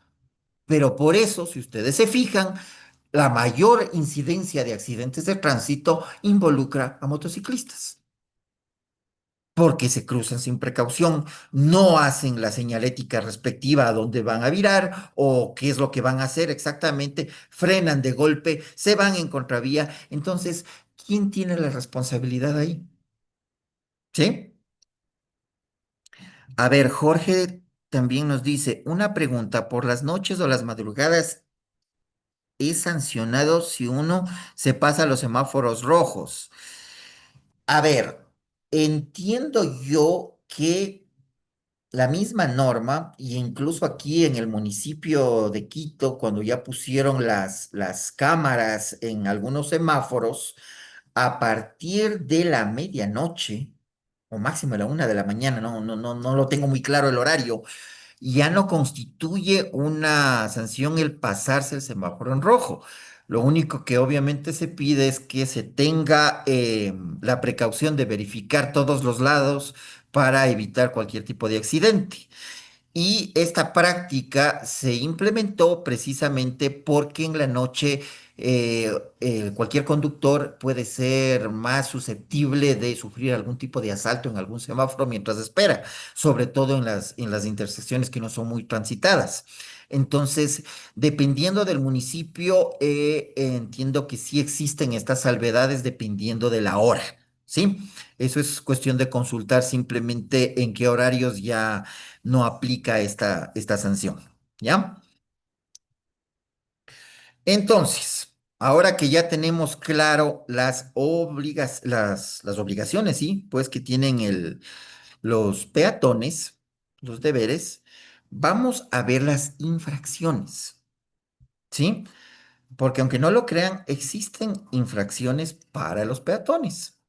Speaker 3: Pero por eso, si ustedes se fijan, la mayor incidencia de accidentes de tránsito involucra a motociclistas porque se cruzan sin precaución, no hacen la señalética respectiva a dónde van a virar o qué es lo que van a hacer exactamente, frenan de golpe, se van en contravía. Entonces, ¿quién tiene la responsabilidad ahí? ¿Sí? A ver, Jorge también nos dice, una pregunta, ¿por las noches o las madrugadas es sancionado si uno se pasa los semáforos rojos? A ver, entiendo yo que la misma norma, y incluso aquí en el municipio de Quito, cuando ya pusieron las cámaras en algunos semáforos, a partir de la medianoche, o máximo a la 1 de la mañana, no lo tengo muy claro el horario, ya no constituye una sanción el pasarse el semáforo en rojo. Lo único que obviamente se pide es que se tenga la precaución de verificar todos los lados para evitar cualquier tipo de accidente. Y esta práctica se implementó precisamente porque en la noche cualquier conductor puede ser más susceptible de sufrir algún tipo de asalto en algún semáforo mientras espera, sobre todo en las intersecciones que no son muy transitadas. Entonces, dependiendo del municipio, entiendo que sí existen estas salvedades dependiendo de la hora, ¿sí? Eso es cuestión de consultar simplemente en qué horarios ya no aplica esta sanción, ¿ya? Entonces, ahora que ya tenemos claro las obligaciones, ¿sí? Pues que tienen los peatones, los deberes, vamos a ver las infracciones, ¿sí? Porque aunque no lo crean, existen infracciones para los peatones.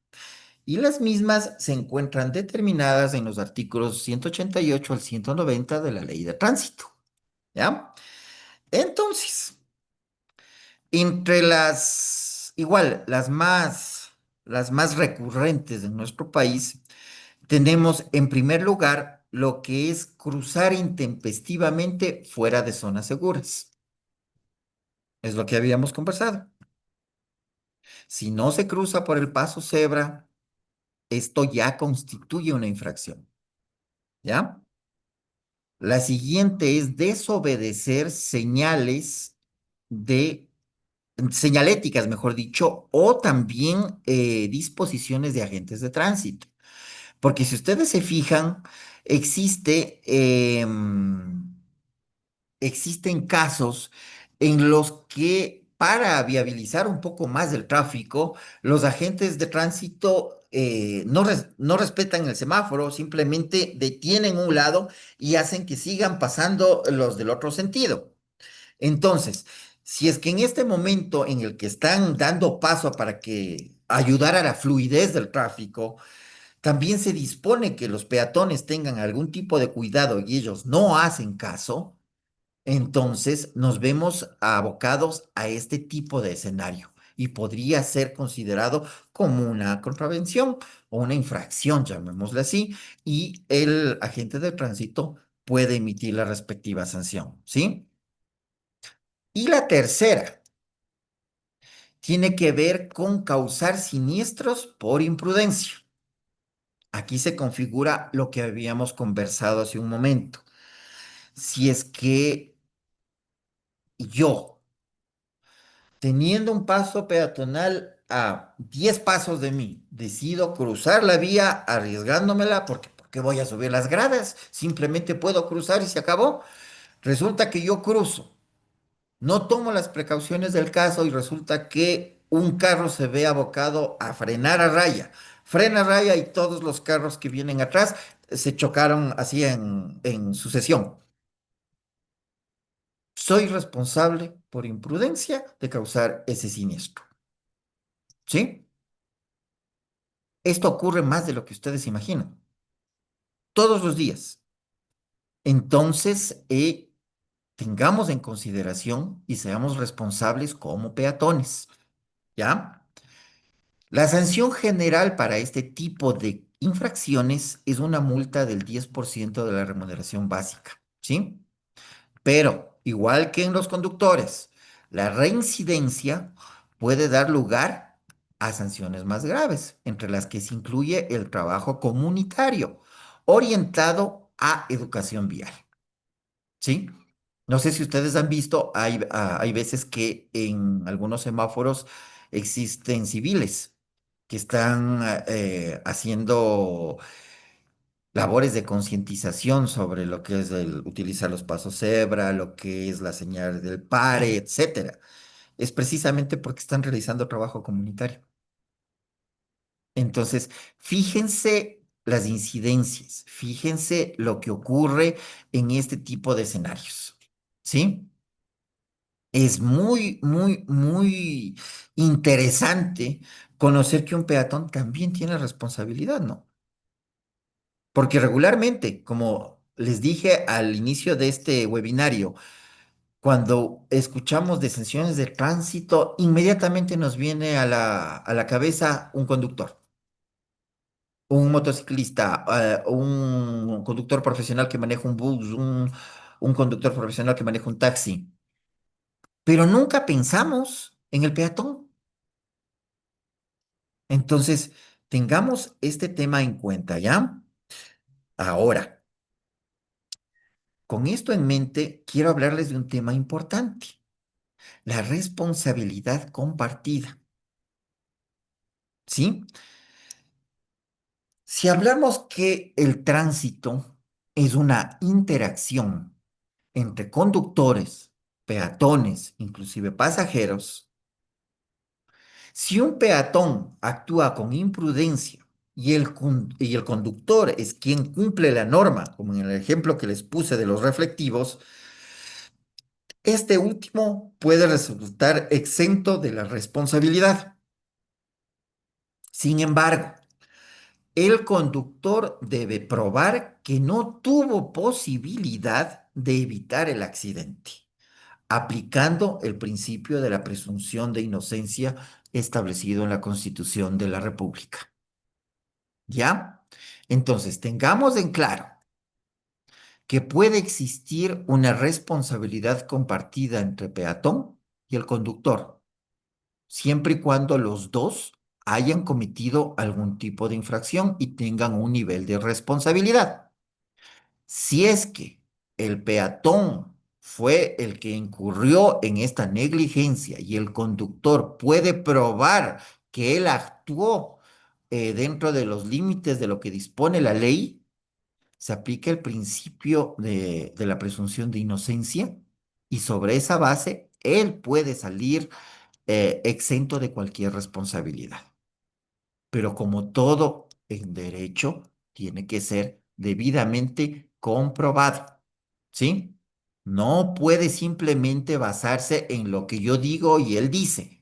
Speaker 3: Y las mismas se encuentran determinadas en los artículos 188 al 190 de la Ley de Tránsito, ¿ya? Entonces, entre igual, las más recurrentes en nuestro país, tenemos en primer lugar lo que es cruzar intempestivamente fuera de zonas seguras. Es lo que habíamos conversado. Si no se cruza por el paso cebra, esto ya constituye una infracción, ¿ya? La siguiente es desobedecer de señaléticas, mejor dicho, o también disposiciones de agentes de tránsito. Porque si ustedes se fijan, existe, existen casos en los que para viabilizar un poco más el tráfico, los agentes de tránsito no respetan el semáforo, simplemente detienen un lado y hacen que sigan pasando los del otro sentido. Entonces, si es que en este momento en el que están dando paso para que ayudar a la fluidez del tráfico, también se dispone que los peatones tengan algún tipo de cuidado y ellos no hacen caso, entonces nos vemos abocados a este tipo de escenario y podría ser considerado como una contravención o una infracción, llamémosle así, y el agente de tránsito puede emitir la respectiva sanción, ¿sí? Y la tercera tiene que ver con causar siniestros por imprudencia. Aquí se configura lo que habíamos conversado hace un momento. Si es que yo, teniendo un paso peatonal a 10 pasos de mí, decido cruzar la vía arriesgándomela porque voy a subir las gradas, simplemente puedo cruzar y se acabó. Resulta que yo cruzo. No tomo las precauciones del caso y resulta que un carro se ve abocado a frenar a raya. Frena a raya y todos los carros que vienen atrás se chocaron así en sucesión. Soy responsable por imprudencia de causar ese siniestro. ¿Sí? Esto ocurre más de lo que ustedes imaginan. Todos los días. Entonces, tengamos en consideración y seamos responsables como peatones. ¿Ya? La sanción general para este tipo de infracciones es una multa del 10% de la remuneración básica, ¿sí? Pero, igual que en los conductores, la reincidencia puede dar lugar a sanciones más graves, entre las que se incluye el trabajo comunitario orientado a educación vial, ¿sí? No sé si ustedes han visto, hay veces que en algunos semáforos existen civiles que están haciendo labores de concientización sobre lo que es el utilizar los pasos cebra, lo que es la señal del pare, etcétera. Es precisamente porque están realizando trabajo comunitario. Entonces, fíjense las incidencias, fíjense lo que ocurre en este tipo de escenarios, ¿sí? Es muy interesante conocer que un peatón también tiene responsabilidad, ¿no? Porque regularmente, como les dije al inicio de este webinario, cuando escuchamos de sanciones de tránsito, inmediatamente nos viene a la cabeza un conductor, un motociclista, un conductor profesional que maneja un bus, un conductor profesional que maneja un taxi. Pero nunca pensamos en el peatón. Entonces, tengamos este tema en cuenta, ¿ya? Ahora, con esto en mente, quiero hablarles de un tema importante, la responsabilidad compartida, ¿sí? Si hablamos que el tránsito es una interacción entre conductores, peatones, inclusive pasajeros, si un peatón actúa con imprudencia y el conductor es quien cumple la norma, como en el ejemplo que les puse de los reflectivos, este último puede resultar exento de la responsabilidad. Sin embargo, el conductor debe probar que no tuvo posibilidad de evitar el accidente, aplicando el principio de la presunción de inocencia establecido en la Constitución de la República. ¿Ya? Entonces, tengamos en claro que puede existir una responsabilidad compartida entre peatón y el conductor, siempre y cuando los dos hayan cometido algún tipo de infracción y tengan un nivel de responsabilidad. Si es que el peatón fue el que incurrió en esta negligencia y el conductor puede probar que él actuó dentro de los límites de lo que dispone la ley, se aplica el principio de la presunción de inocencia y sobre esa base él puede salir exento de cualquier responsabilidad. Pero como todo en derecho, tiene que ser debidamente comprobado, ¿sí? No puede simplemente basarse en lo que yo digo y él dice.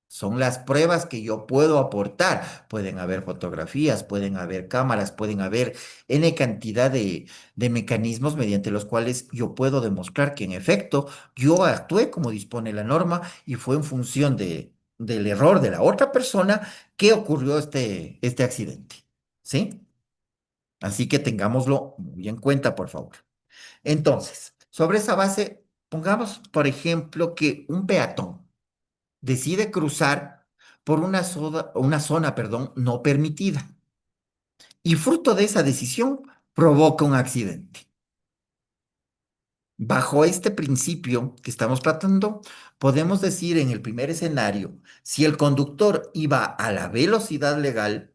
Speaker 3: Son las pruebas que yo puedo aportar. Pueden haber fotografías, pueden haber cámaras, pueden haber N cantidad de mecanismos mediante los cuales yo puedo demostrar que en efecto yo actué como dispone la norma y fue en función del error de la otra persona que ocurrió este accidente. ¿Sí? Así que tengámoslo muy en cuenta, por favor. Entonces, sobre esa base, pongamos, por ejemplo, que un peatón decide cruzar por una zona, perdón, no permitida. Y fruto de esa decisión provoca un accidente. Bajo este principio que estamos tratando, podemos decir en el primer escenario, si el conductor iba a la velocidad legal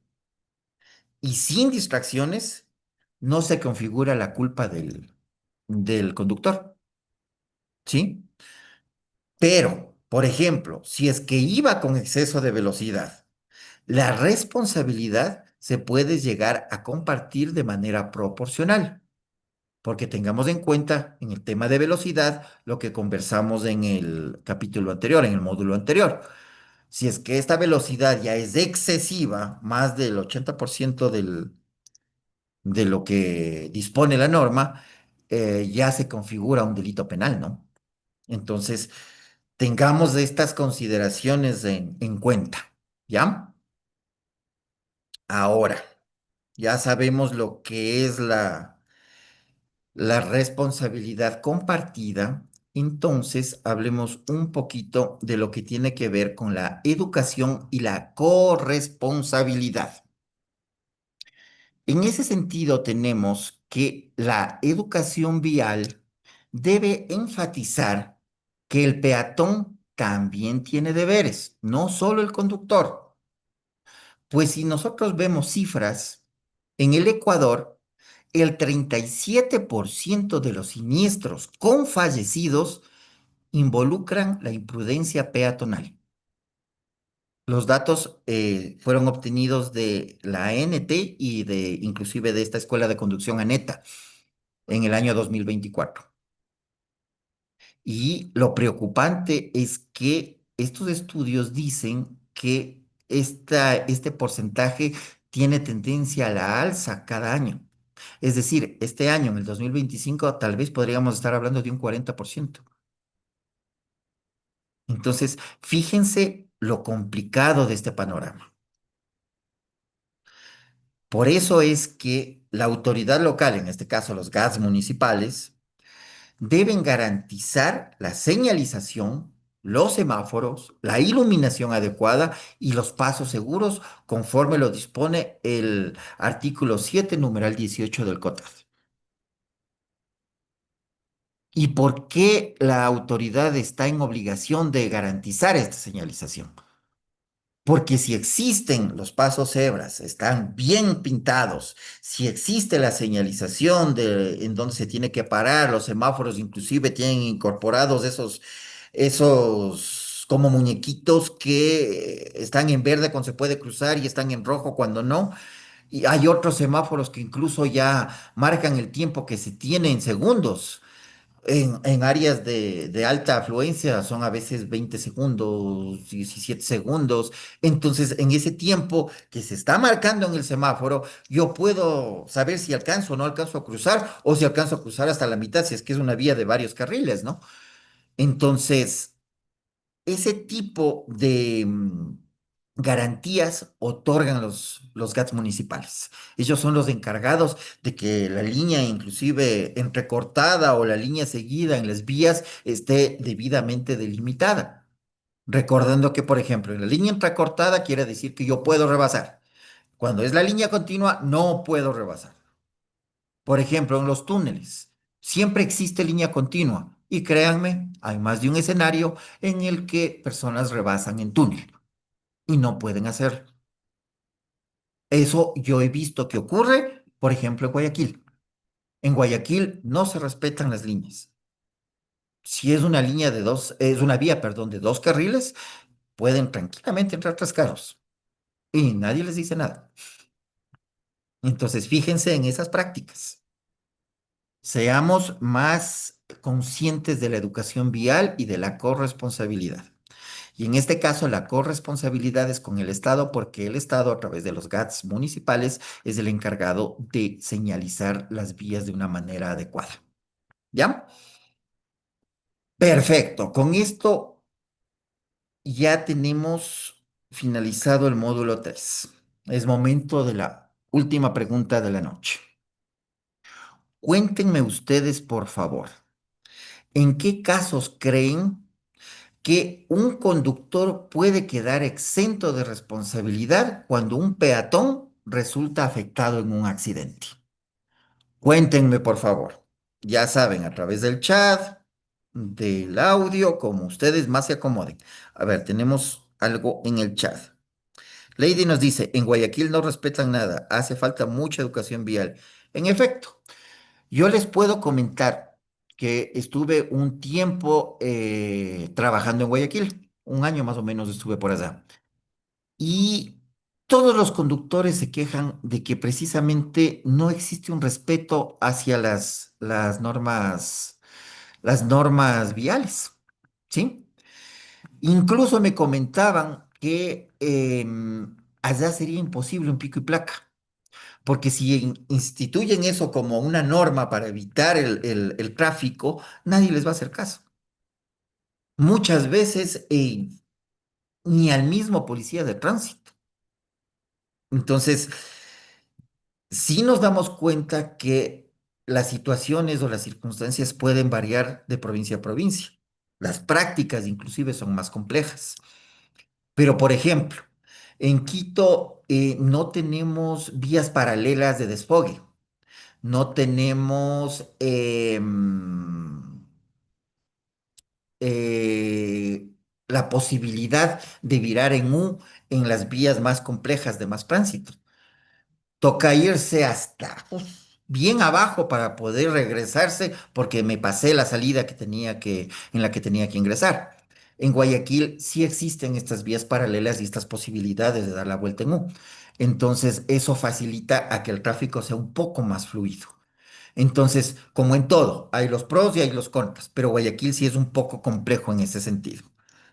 Speaker 3: y sin distracciones, no se configura la culpa del conductor, ¿sí? Pero, por ejemplo, si es que iba con exceso de velocidad, la responsabilidad se puede llegar a compartir de manera proporcional, porque tengamos en cuenta en el tema de velocidad lo que conversamos en el capítulo anterior, en el módulo anterior. Si es que esta velocidad ya es excesiva, más del 80% de lo que dispone la norma, ya se configura un delito penal, ¿no? Entonces, tengamos estas consideraciones en cuenta, ¿ya? Ahora, ya sabemos lo que es la responsabilidad compartida, entonces hablemos un poquito de lo que tiene que ver con la educación y la corresponsabilidad. En ese sentido, tenemos que la educación vial debe enfatizar que el peatón también tiene deberes, no solo el conductor. Pues si nosotros vemos cifras, en el Ecuador, el 37% de los siniestros con fallecidos involucran la imprudencia peatonal. Los datos fueron obtenidos de la ANT y de inclusive de esta escuela de conducción ANETA en el año 2024. Y lo preocupante es que estos estudios dicen que este porcentaje tiene tendencia a la alza cada año. Es decir, este año, en el 2025, tal vez podríamos estar hablando de un 40%. Entonces, fíjense lo complicado de este panorama. Por eso es que la autoridad local, en este caso los GATS municipales, deben garantizar la señalización, los semáforos, la iluminación adecuada y los pasos seguros conforme lo dispone el artículo 7, numeral 18 del COTAD. ¿Y por qué la autoridad está en obligación de garantizar esta señalización? Porque si existen los pasos cebras, están bien pintados, si existe la señalización en donde se tiene que parar, los semáforos inclusive tienen incorporados esos como muñequitos que están en verde cuando se puede cruzar y están en rojo cuando no. Y hay otros semáforos que incluso ya marcan el tiempo que se tiene en segundos. En áreas de alta afluencia son a veces 20 segundos, 17 segundos. Entonces, en ese tiempo que se está marcando en el semáforo, yo puedo saber si alcanzo o no alcanzo a cruzar, o si alcanzo a cruzar hasta la mitad, si es que es una vía de varios carriles, ¿no? Entonces, ese tipo de garantías otorgan los GATS municipales. Ellos son los encargados de que la línea inclusive entrecortada o la línea seguida en las vías esté debidamente delimitada. Recordando que, por ejemplo, en la línea entrecortada quiere decir que yo puedo rebasar. Cuando es la línea continua, no puedo rebasar. Por ejemplo, en los túneles, siempre existe línea continua. Y créanme, hay más de un escenario en el que personas rebasan en túnel y no pueden hacerlo. Eso yo he visto que ocurre, por ejemplo, en Guayaquil. En Guayaquil no se respetan las líneas. Si es una línea de dos, es una vía, perdón, de dos carriles, pueden tranquilamente entrar tres carros y nadie les dice nada. Entonces, fíjense en esas prácticas. Seamos más conscientes de la educación vial y de la corresponsabilidad. Y en este caso, la corresponsabilidad es con el Estado, porque el Estado, a través de los GATS municipales, es el encargado de señalizar las vías de una manera adecuada. ¿Ya? Perfecto. Con esto ya tenemos finalizado el módulo 3. Es momento de la última pregunta de la noche. Cuéntenme ustedes, por favor, ¿en qué casos creen que un conductor puede quedar exento de responsabilidad cuando un peatón resulta afectado en un accidente? Cuéntenme, por favor. Ya saben, a través del chat, del audio, como ustedes más se acomoden. A ver, tenemos algo en el chat. Lady nos dice, en Guayaquil no respetan nada, hace falta mucha educación vial. En efecto, yo les puedo comentar que estuve un tiempo trabajando en Guayaquil, un año más o menos estuve por allá, y todos los conductores se quejan de que precisamente no existe un respeto hacia las normas viales, ¿sí? Incluso me comentaban que allá sería imposible un pico y placa. Porque si instituyen eso como una norma para evitar el tráfico, nadie les va a hacer caso. Muchas veces ni al mismo policía de tránsito. Entonces, sí nos damos cuenta que las situaciones o las circunstancias pueden variar de provincia a provincia. Las prácticas inclusive son más complejas. Pero, por ejemplo, en Quito no tenemos vías paralelas de desfogue. No tenemos la posibilidad de virar en U en las vías más complejas de más tránsito. Toca irse hasta bien abajo para poder regresarse porque me pasé la salida en la que tenía que ingresar. En Guayaquil sí existen estas vías paralelas y estas posibilidades de dar la vuelta en U. Entonces, eso facilita a que el tráfico sea un poco más fluido. Entonces, como en todo, hay los pros y hay los contras, pero Guayaquil sí es un poco complejo en ese sentido.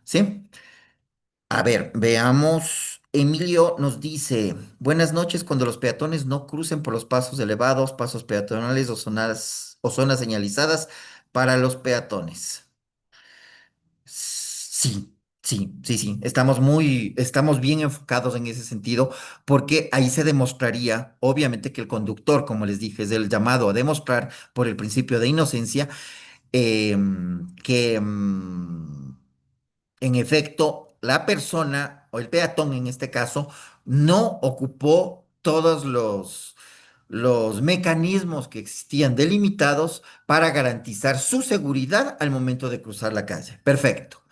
Speaker 3: ¿Sí? A ver, veamos. Emilio nos dice, buenas noches, cuando los peatones no crucen por los pasos elevados, pasos peatonales o zonas señalizadas para los peatones. Sí, sí. Estamos bien enfocados en ese sentido, porque ahí se demostraría, obviamente, que el conductor, como les dije, es el llamado a demostrar por el principio de inocencia, que en efecto la persona o el peatón en este caso no ocupó todos los mecanismos que existían delimitados para garantizar su seguridad al momento de cruzar la calle. Perfecto.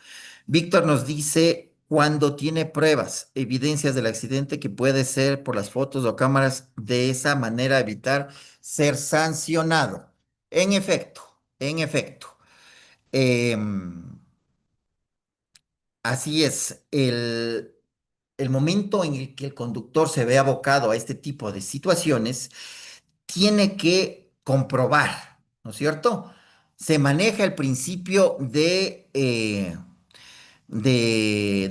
Speaker 3: Víctor nos dice cuando tiene pruebas, evidencias del accidente que puede ser por las fotos o cámaras, de esa manera evitar ser sancionado. En efecto. Em, Así es, el momento en el que el conductor se ve abocado a este tipo de situaciones, tiene que comprobar, ¿no es cierto? Se maneja el principio de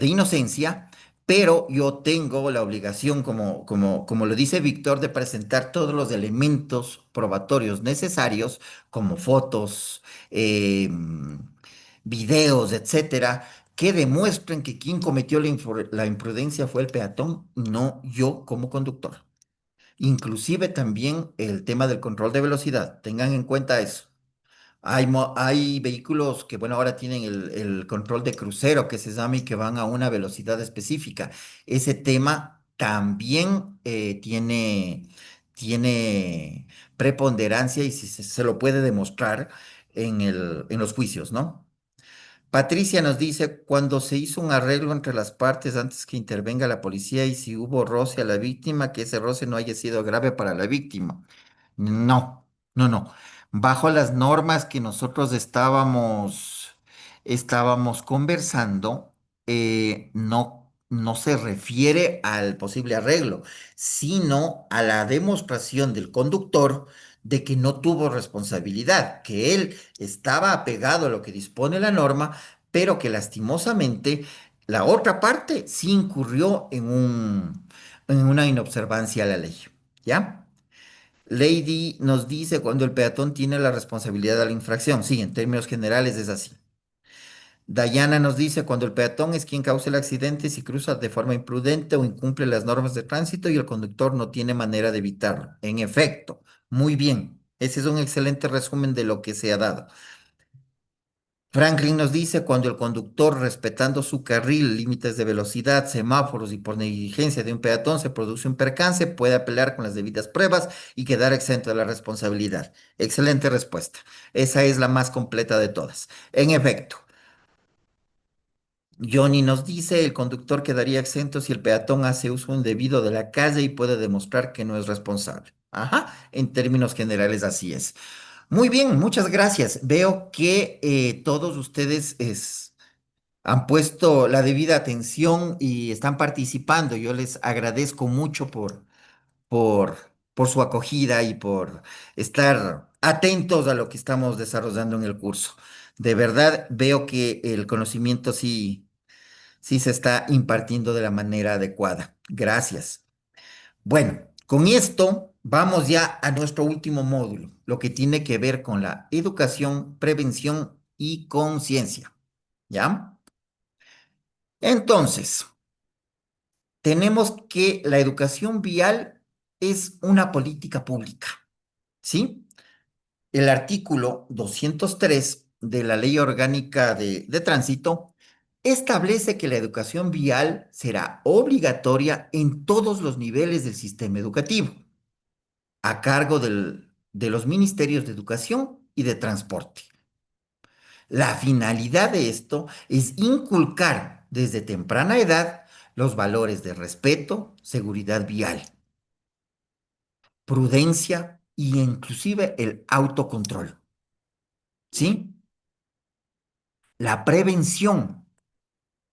Speaker 3: inocencia, pero yo tengo la obligación, como lo dice Víctor, de presentar todos los elementos probatorios necesarios, como fotos, videos, etcétera, que demuestren que quien cometió la imprudencia fue el peatón, no yo como conductor. Inclusive también el tema del control de velocidad, tengan en cuenta eso. Hay vehículos que, bueno, ahora tienen el control de crucero que se llama y que van a una velocidad específica. Ese tema también tiene preponderancia y si se lo puede demostrar en los juicios, ¿no? Patricia nos dice, cuando se hizo un arreglo entre las partes antes que intervenga la policía y si hubo roce a la víctima, que ese roce no haya sido grave para la víctima. No, no. Bajo las normas que nosotros estábamos conversando, no se refiere al posible arreglo, sino a la demostración del conductor de que no tuvo responsabilidad, que él estaba apegado a lo que dispone la norma, pero que lastimosamente la otra parte sí incurrió en una inobservancia a la ley. ¿Ya? Lady nos dice cuando el peatón tiene la responsabilidad de la infracción. Sí, en términos generales es así. Dayana nos dice cuando el peatón es quien causa el accidente si cruza de forma imprudente o incumple las normas de tránsito y el conductor no tiene manera de evitarlo. En efecto, muy bien. Ese es un excelente resumen de lo que se ha dado. Franklin nos dice, cuando el conductor, respetando su carril, límites de velocidad, semáforos y por negligencia de un peatón se produce un percance, puede apelar con las debidas pruebas y quedar exento de la responsabilidad. Excelente respuesta. Esa es la más completa de todas. En efecto, Johnny nos dice, el conductor quedaría exento si el peatón hace uso indebido de la calle y puede demostrar que no es responsable. Ajá, en términos generales así es. Muy bien, muchas gracias. Veo que todos ustedes han puesto la debida atención y están participando. Yo les agradezco mucho por, por su acogida y por estar atentos a lo que estamos desarrollando en el curso. De verdad, veo que el conocimiento sí se está impartiendo de la manera adecuada. Gracias. Bueno, con esto vamos ya a nuestro último módulo, lo que tiene que ver con la educación, prevención y conciencia. ¿Ya? Entonces, tenemos que la educación vial es una política pública, ¿sí? El artículo 203 de la Ley Orgánica de Tránsito establece que la educación vial será obligatoria en todos los niveles del sistema educativo, a cargo de los ministerios de Educación y de Transporte. La finalidad de esto es inculcar desde temprana edad los valores de respeto, seguridad vial, prudencia e inclusive el autocontrol. ¿Sí? La prevención,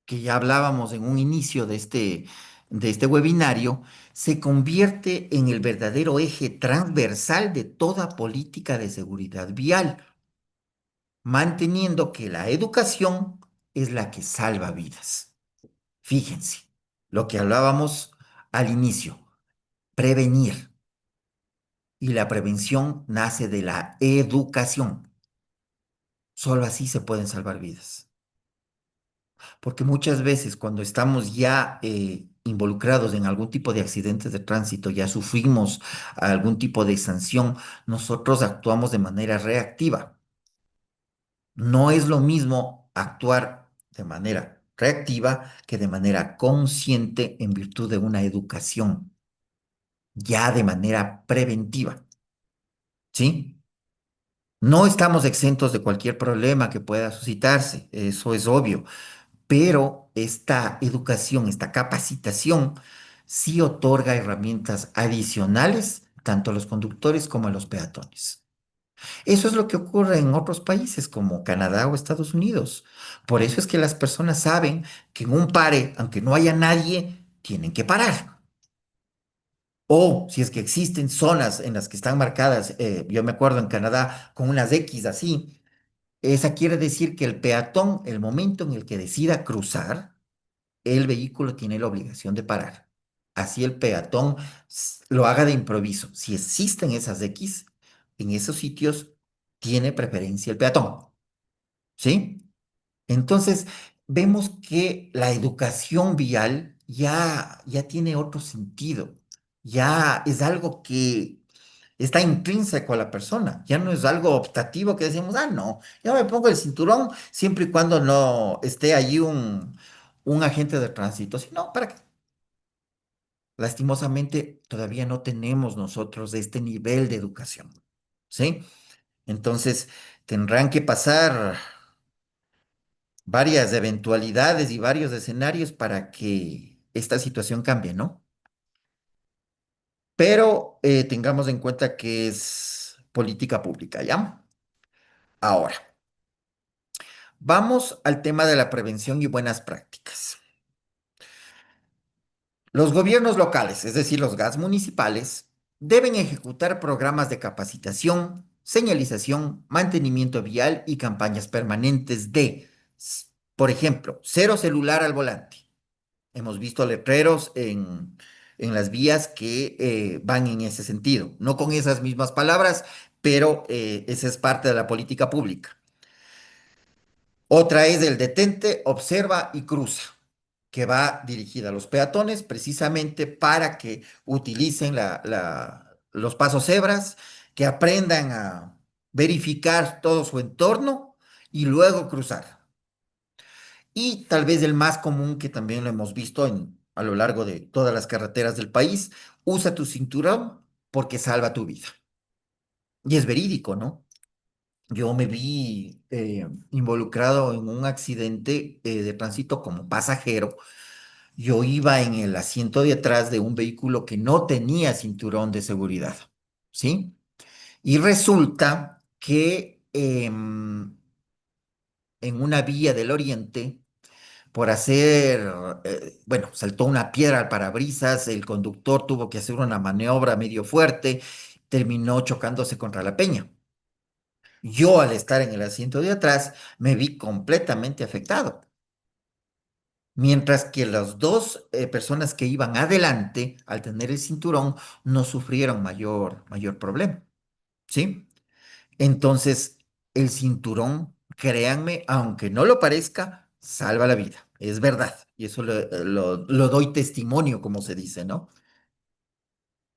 Speaker 3: que ya hablábamos en un inicio de este webinario, se convierte en el verdadero eje transversal de toda política de seguridad vial, manteniendo que la educación es la que salva vidas. Fíjense. lo que hablábamos al inicio, prevenir. Y la prevención nace de la educación. Solo así se pueden salvar vidas. Porque muchas veces cuando estamos ya involucrados en algún tipo de accidentes de tránsito, ya sufrimos algún tipo de sanción, nosotros actuamos de manera reactiva. No es lo mismo actuar de manera reactiva que de manera consciente en virtud de una educación, ya de manera preventiva, ¿sí? No estamos exentos de cualquier problema que pueda suscitarse, eso es obvio, pero esta educación, esta capacitación, sí otorga herramientas adicionales tanto a los conductores como a los peatones. Eso es lo que ocurre en otros países como Canadá o Estados Unidos. Por eso es que las personas saben que en un pare, aunque no haya nadie, tienen que parar. O si es que existen zonas en las que están marcadas, yo me acuerdo en Canadá con unas X así, esa quiere decir que el peatón, el momento en el que decida cruzar, el vehículo tiene la obligación de parar. Así el peatón lo haga de improviso. Si existen esas X, en esos sitios tiene preferencia el peatón, ¿sí? Entonces, vemos que la educación vial ya tiene otro sentido, ya es algo que está intrínseco a la persona, ya no es algo optativo que decimos, ah, no, yo me pongo el cinturón siempre y cuando no esté allí un agente de tránsito, sino para que, lastimosamente, todavía no tenemos nosotros este nivel de educación, ¿sí? Entonces, tendrán que pasar varias eventualidades y varios escenarios para que esta situación cambie, ¿no? Pero tengamos en cuenta que es política pública, ¿ya? Ahora, vamos al tema de la prevención y buenas prácticas. Los gobiernos locales, es decir, los GAS municipales, deben ejecutar programas de capacitación, señalización, mantenimiento vial y campañas permanentes por ejemplo, cero celular al volante. Hemos visto letreros en las vías que van en ese sentido, no con esas mismas palabras, pero esa es parte de la política pública. Otra es el detente, observa y cruza, que va dirigida a los peatones precisamente para que utilicen los pasos cebras, que aprendan a verificar todo su entorno y luego cruzar. Y tal vez el más común que también lo hemos visto a lo largo de todas las carreteras del país, usa tu cinturón porque salva tu vida. Y es verídico, ¿no? Yo me vi involucrado en un accidente de tránsito como pasajero. Yo iba en el asiento de atrás de un vehículo que no tenía cinturón de seguridad, ¿sí? Y resulta que en una vía del oriente, por hacer, bueno, saltó una piedra al parabrisas, el conductor tuvo que hacer una maniobra medio fuerte, terminó chocándose contra la peña. Yo al estar en el asiento de atrás me vi completamente afectado, mientras que las dos personas que iban adelante, al tener el cinturón, no sufrieron mayor problema, ¿sí? Entonces, el cinturón, créanme, aunque no lo parezca, salva la vida. Es verdad. Y eso lo doy testimonio, como se dice, ¿no?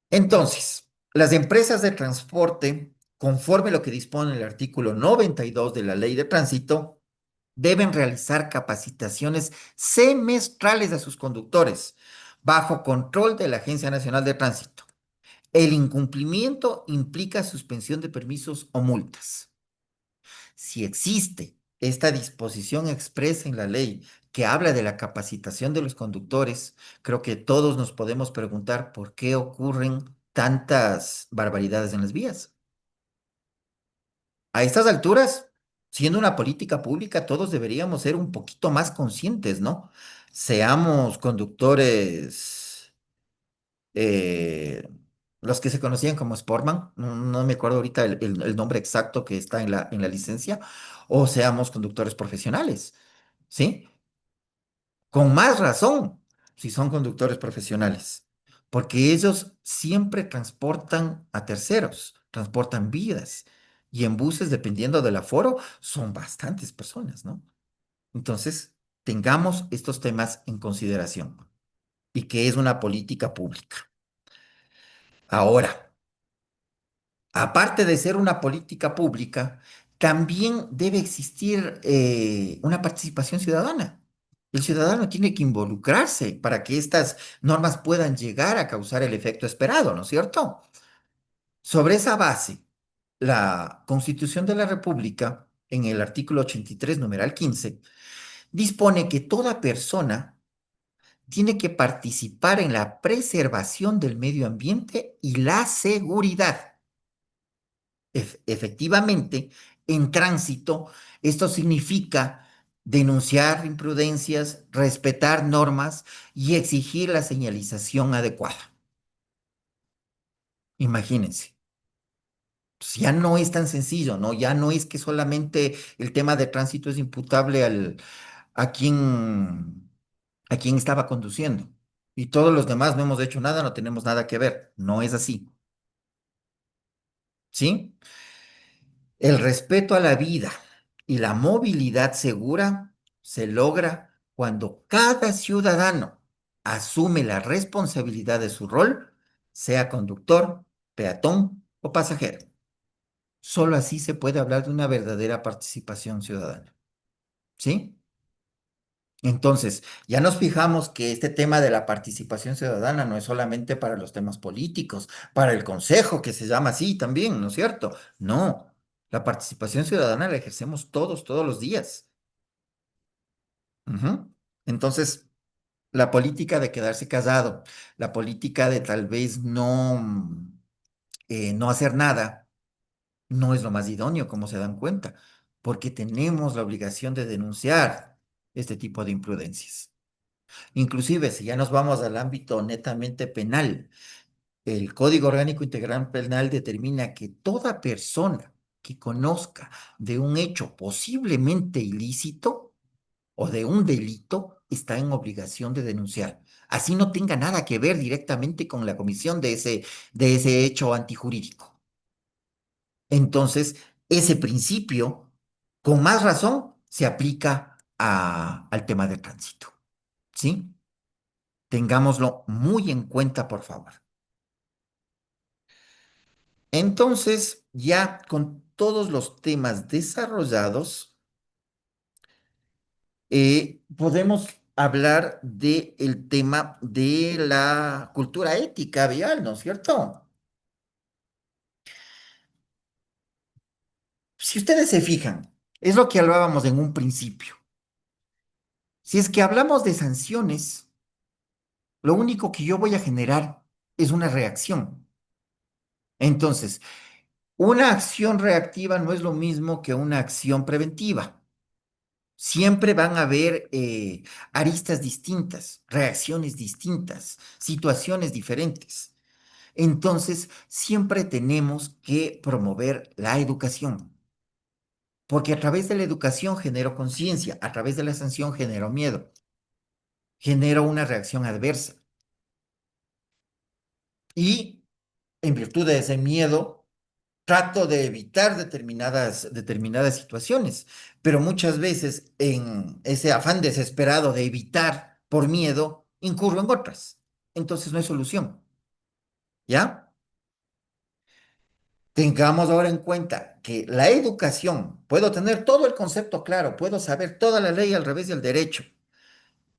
Speaker 3: Entonces, las empresas de transporte, conforme lo que dispone el artículo 92 de la Ley de Tránsito, deben realizar capacitaciones semestrales a sus conductores, bajo control de la Agencia Nacional de Tránsito. El incumplimiento implica suspensión de permisos o multas. Si existe esta disposición expresa en la ley que habla de la capacitación de los conductores, creo que todos nos podemos preguntar por qué ocurren tantas barbaridades en las vías. A estas alturas, siendo una política pública, todos deberíamos ser un poquito más conscientes, ¿no? Seamos conductores, eh, los que se conocían como Sportman, no me acuerdo ahorita el nombre exacto que está en la licencia, o seamos conductores profesionales, ¿sí? Con más razón, si son conductores profesionales, porque ellos siempre transportan a terceros, transportan vidas, y en buses, dependiendo del aforo, son bastantes personas, ¿no? Entonces, tengamos estos temas en consideración y que es una política pública. Ahora, aparte de ser una política pública, también debe existir una participación ciudadana. El ciudadano tiene que involucrarse para que estas normas puedan llegar a causar el efecto esperado, ¿no es cierto? Sobre esa base, la Constitución de la República, en el artículo 83, numeral 15, dispone que toda persona tiene que participar en la preservación del medio ambiente y la seguridad. Efectivamente, en tránsito, esto significa denunciar imprudencias, respetar normas y exigir la señalización adecuada. Imagínense. Pues ya no es tan sencillo, ¿no? Ya no es que solamente el tema de tránsito es imputable a a quien estaba conduciendo. Y todos los demás no hemos hecho nada, no tenemos nada que ver. No es así. ¿Sí? El respeto a la vida y la movilidad segura se logra cuando cada ciudadano asume la responsabilidad de su rol, sea conductor, peatón o pasajero. Solo así se puede hablar de una verdadera participación ciudadana. ¿Sí? Entonces, ya nos fijamos que este tema de la participación ciudadana no es solamente para los temas políticos, para el consejo, que se llama así también, ¿no es cierto? No, la participación ciudadana la ejercemos todos, todos los días. Ujú. Entonces, la política de quedarse callado, la política de tal vez no hacer nada, no es lo más idóneo, como se dan cuenta, porque tenemos la obligación de denunciar este tipo de imprudencias. Inclusive, si ya nos vamos al ámbito netamente penal, el Código Orgánico Integral Penal determina que toda persona que conozca de un hecho posiblemente ilícito o de un delito está en obligación de denunciar. Así no tenga nada que ver directamente con la comisión de ese hecho antijurídico. Entonces, ese principio, con más razón, se aplica al tema del tránsito. ¿Sí? Tengámoslo muy en cuenta, por favor. Entonces, ya con todos los temas desarrollados, podemos hablar del tema de la cultura ética vial, ¿no es cierto? Si ustedes se fijan, es lo que hablábamos en un principio. Si es que hablamos de sanciones, lo único que yo voy a generar es una reacción. Entonces, una acción reactiva no es lo mismo que una acción preventiva. Siempre van a haber aristas distintas, reacciones distintas, situaciones diferentes. Entonces, siempre tenemos que promover la educación, porque a través de la educación genero conciencia, a través de la sanción genero miedo, genero una reacción adversa. Y en virtud de ese miedo, trato de evitar determinadas situaciones, pero muchas veces en ese afán desesperado de evitar por miedo, incurro en otras. Entonces no hay solución, ¿ya? Tengamos ahora en cuenta que la educación, puedo tener todo el concepto claro, puedo saber toda la ley al revés y al derecho,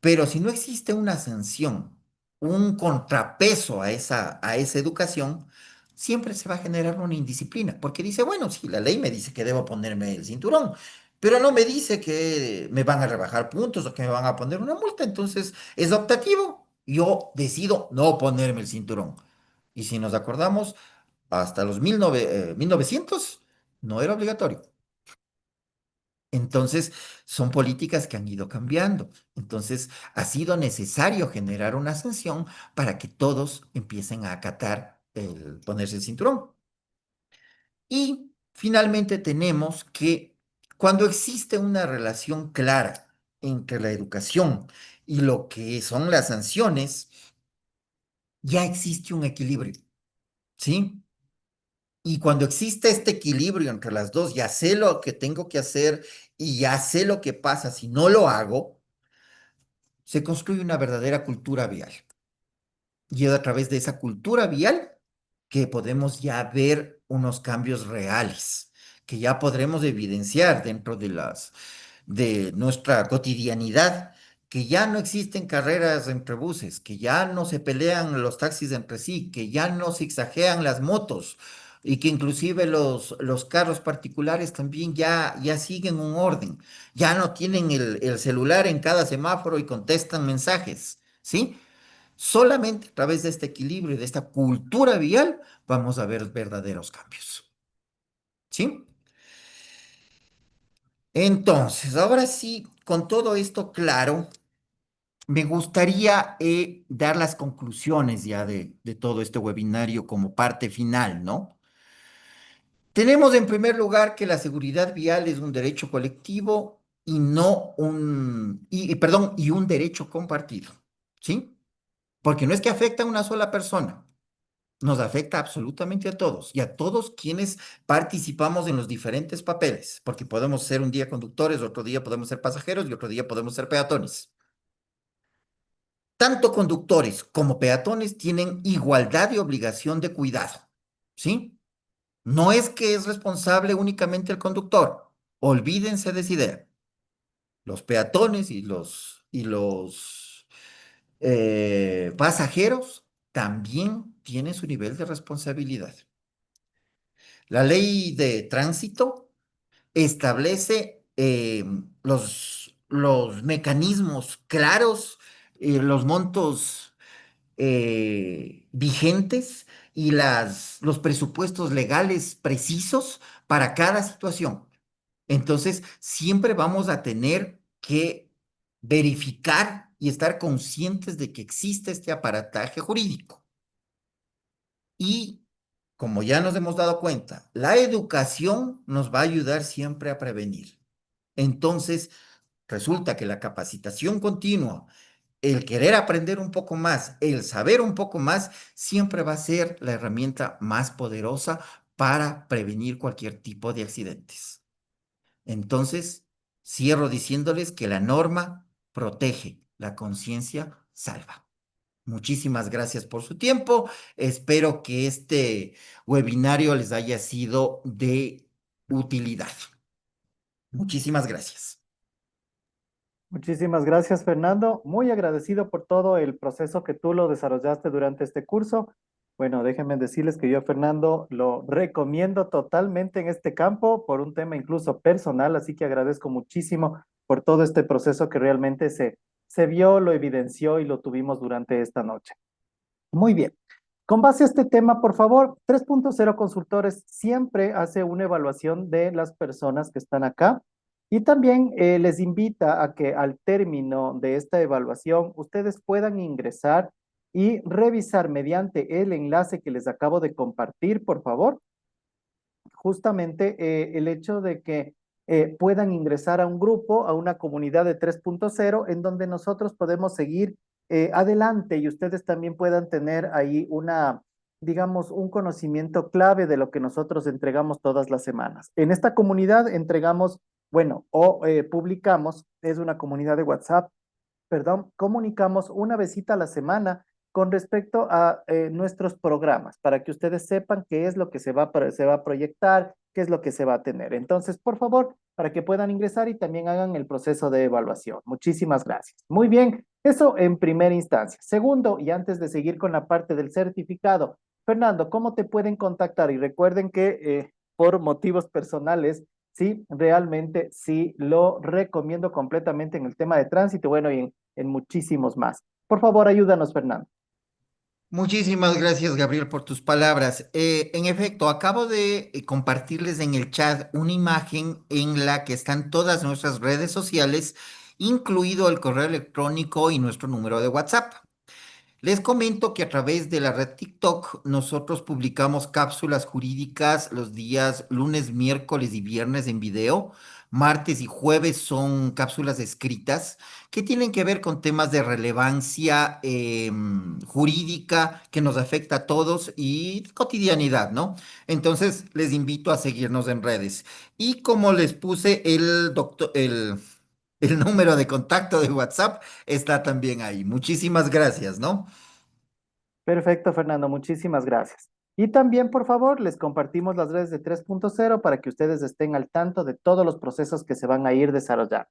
Speaker 3: pero si no existe una sanción, un contrapeso a esa educación, siempre se va a generar una indisciplina, porque dice, bueno, sí, la ley me dice que debo ponerme el cinturón, pero no me dice que me van a rebajar puntos o que me van a poner una multa, entonces es optativo. Yo decido no ponerme el cinturón. Y si nos acordamos, hasta los 1900 no era obligatorio. Entonces, son políticas que han ido cambiando. Entonces, ha sido necesario generar una sanción para que todos empiecen a acatar el ponerse el cinturón. Y finalmente tenemos que cuando existe una relación clara entre la educación y lo que son las sanciones, ya existe un equilibrio, ¿sí? Y cuando existe este equilibrio entre las dos, ya sé lo que tengo que hacer y ya sé lo que pasa si no lo hago, se construye una verdadera cultura vial. Y es a través de esa cultura vial que podemos ya ver unos cambios reales, que ya podremos evidenciar dentro de nuestra cotidianidad, que ya no existen carreras entre buses, que ya no se pelean los taxis entre sí, que ya no zigzaguean las motos y que inclusive los carros particulares también ya siguen un orden, ya no tienen el celular en cada semáforo y contestan mensajes, ¿sí? Solamente a través de este equilibrio y de esta cultura vial vamos a ver verdaderos cambios, ¿sí? Entonces, ahora sí, con todo esto claro, me gustaría dar las conclusiones ya de todo este webinario como parte final, ¿no? Tenemos en primer lugar que la seguridad vial es un derecho colectivo y no perdón, y un derecho compartido, ¿sí? Porque no es que afecta a una sola persona, nos afecta absolutamente a todos y a todos quienes participamos en los diferentes papeles, porque podemos ser un día conductores, otro día podemos ser pasajeros y otro día podemos ser peatones. Tanto conductores como peatones tienen igualdad de obligación de cuidado, ¿sí? No es que es responsable únicamente el conductor, olvídense de esa idea. Los peatones y los pasajeros también tienen su nivel de responsabilidad. La ley de tránsito establece los mecanismos claros, los montos vigentes y los presupuestos legales precisos para cada situación. Entonces, siempre vamos a tener que verificar y estar conscientes de que existe este aparataje jurídico. Y como ya nos hemos dado cuenta, la educación nos va a ayudar siempre a prevenir. Entonces, resulta que la capacitación continua, el querer aprender un poco más, el saber un poco más, siempre va a ser la herramienta más poderosa para prevenir cualquier tipo de accidentes. Entonces, cierro diciéndoles que la norma protege, la conciencia salva. Muchísimas gracias por su tiempo. Espero que este webinario les haya sido de utilidad. Muchísimas gracias.
Speaker 2: Muchísimas gracias, Fernando. Muy agradecido por todo el proceso que tú lo desarrollaste durante este curso. Bueno, déjenme decirles que yo, Fernando, lo recomiendo totalmente en este campo por un tema incluso personal, así que agradezco muchísimo por todo este proceso que realmente se vio, lo evidenció y lo tuvimos durante esta noche. Muy bien. Con base a este tema, por favor, 3.0 Consultores siempre hace una evaluación de las personas que están acá y también les invita a que al término de esta evaluación ustedes puedan ingresar y revisar mediante el enlace que les acabo de compartir, por favor, justamente el hecho de que puedan ingresar a un grupo, a una comunidad de 3.0, en donde nosotros podemos seguir adelante y ustedes también puedan tener ahí una, digamos, un conocimiento clave de lo que nosotros entregamos todas las semanas. En esta comunidad entregamos, bueno, o publicamos, es una comunidad de WhatsApp, perdón, comunicamos una visita a la semana con respecto a nuestros programas, para que ustedes sepan qué es lo que se va a proyectar, qué es lo que se va a tener. Entonces, por favor, para que puedan ingresar y también hagan el proceso de evaluación. Muchísimas gracias. Muy bien, eso en primera instancia. Segundo, y antes de seguir con la parte del certificado, Fernando, ¿cómo te pueden contactar? Y recuerden que por motivos personales, sí, realmente sí lo recomiendo completamente en el tema de tránsito, bueno, y en muchísimos más. Por favor, ayúdanos, Fernando.
Speaker 3: Muchísimas gracias, Gabriel, por tus palabras. En efecto, acabo de compartirles en el chat una imagen en la que están todas nuestras redes sociales, incluido el correo electrónico y nuestro número de WhatsApp. Les comento que a través de la red TikTok nosotros publicamos cápsulas jurídicas los días lunes, miércoles y viernes en video, martes y jueves son cápsulas escritas que tienen que ver con temas de relevancia jurídica que nos afecta a todos y cotidianidad, ¿no? Entonces, les invito a seguirnos en redes. Y como les puse el número de contacto de WhatsApp está también ahí. Muchísimas gracias, ¿no?
Speaker 2: Perfecto, Fernando, muchísimas gracias. Y también, por favor, les compartimos las redes de 3.0 para que ustedes estén al tanto de todos los procesos que se van a ir desarrollando.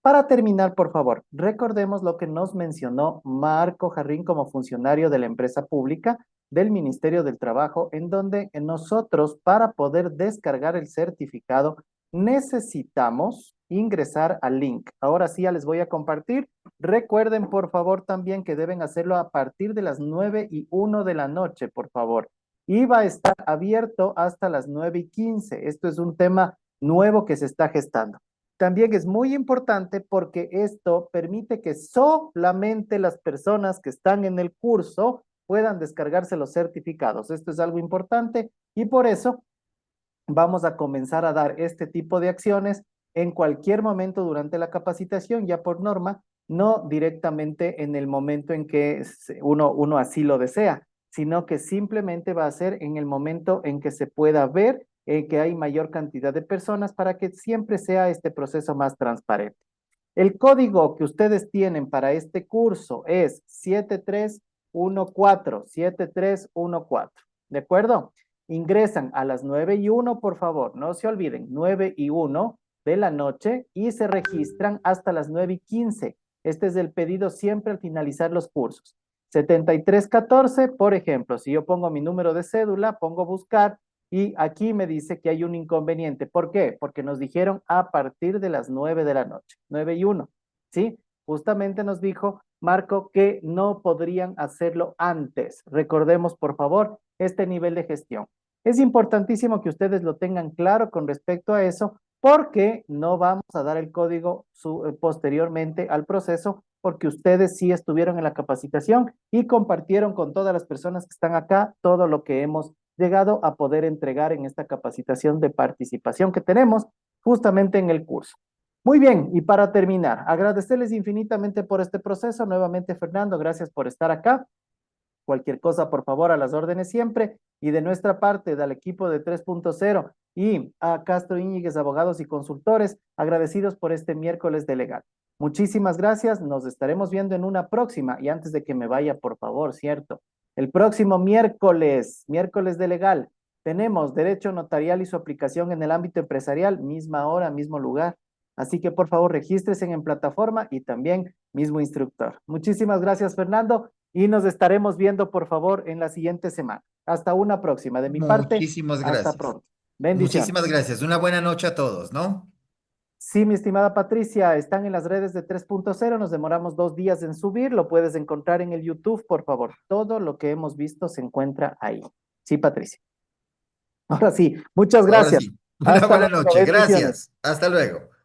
Speaker 2: Para terminar, por favor, recordemos lo que nos mencionó Marco Jarrín como funcionario de la empresa pública del Ministerio del Trabajo, en donde nosotros, para poder descargar el certificado, necesitamos ingresar al link. Ahora sí, ya les voy a compartir. Recuerden, por favor, también que deben hacerlo a partir de las 9:01 de la noche, por favor. Y va a estar abierto hasta las 9:15. Esto es un tema nuevo que se está gestando. También es muy importante porque esto permite que solamente las personas que están en el curso puedan descargarse los certificados. Esto es algo importante y por eso vamos a comenzar a dar este tipo de acciones en cualquier momento durante la capacitación, ya por norma, no directamente en el momento en que uno así lo desea, sino que simplemente va a ser en el momento en que se pueda ver que hay mayor cantidad de personas para que siempre sea este proceso más transparente. El código que ustedes tienen para este curso es 7314, ¿de acuerdo? Ingresan a las 9:01, por favor, no se olviden, 9:01 de la noche y se registran hasta las 9:15. Este es el pedido siempre al finalizar los cursos. 7314, por ejemplo, si yo pongo mi número de cédula, pongo buscar y aquí me dice que hay un inconveniente. ¿Por qué? Porque nos dijeron a partir de las 9 de la noche, 9:01, ¿sí? Justamente nos dijo Marco que no podrían hacerlo antes. Recordemos, por favor, este nivel de gestión. Es importantísimo que ustedes lo tengan claro con respecto a eso, porque no vamos a dar el código posteriormente al proceso, porque ustedes sí estuvieron en la capacitación y compartieron con todas las personas que están acá todo lo que hemos llegado a poder entregar en esta capacitación de participación que tenemos justamente en el curso. Muy bien, y para terminar, agradecerles infinitamente por este proceso. Nuevamente, Fernando, gracias por estar acá. Cualquier cosa, por favor, a las órdenes siempre. Y de nuestra parte, del equipo de 3.0 y a Castro Íñiguez, abogados y consultores, agradecidos por este miércoles de legal. Muchísimas gracias. Nos estaremos viendo en una próxima. Y antes de que me vaya, por favor, ¿cierto? El próximo miércoles, miércoles de legal, tenemos derecho notarial y su aplicación en el ámbito empresarial, misma hora, mismo lugar. Así que por favor regístrese en plataforma y también mismo instructor. Muchísimas gracias, Fernando, y nos estaremos viendo, por favor, en la siguiente semana. Hasta una próxima. De mi parte,
Speaker 3: Muchísimas
Speaker 2: hasta
Speaker 3: gracias.
Speaker 2: pronto. Bendiciones.
Speaker 3: Muchísimas gracias. Una buena noche a todos, ¿no?
Speaker 2: Sí, mi estimada Patricia, están en las redes de 3.0. Nos demoramos 2 días en subir. Lo puedes encontrar en el YouTube, por favor. Todo lo que hemos visto se encuentra ahí. Sí, Patricia. Ahora sí, muchas
Speaker 3: Ahora
Speaker 2: gracias.
Speaker 3: sí. Una
Speaker 2: Hasta
Speaker 3: buena
Speaker 2: luego.
Speaker 3: noche.
Speaker 2: Bendiciones.
Speaker 3: Gracias. Hasta luego.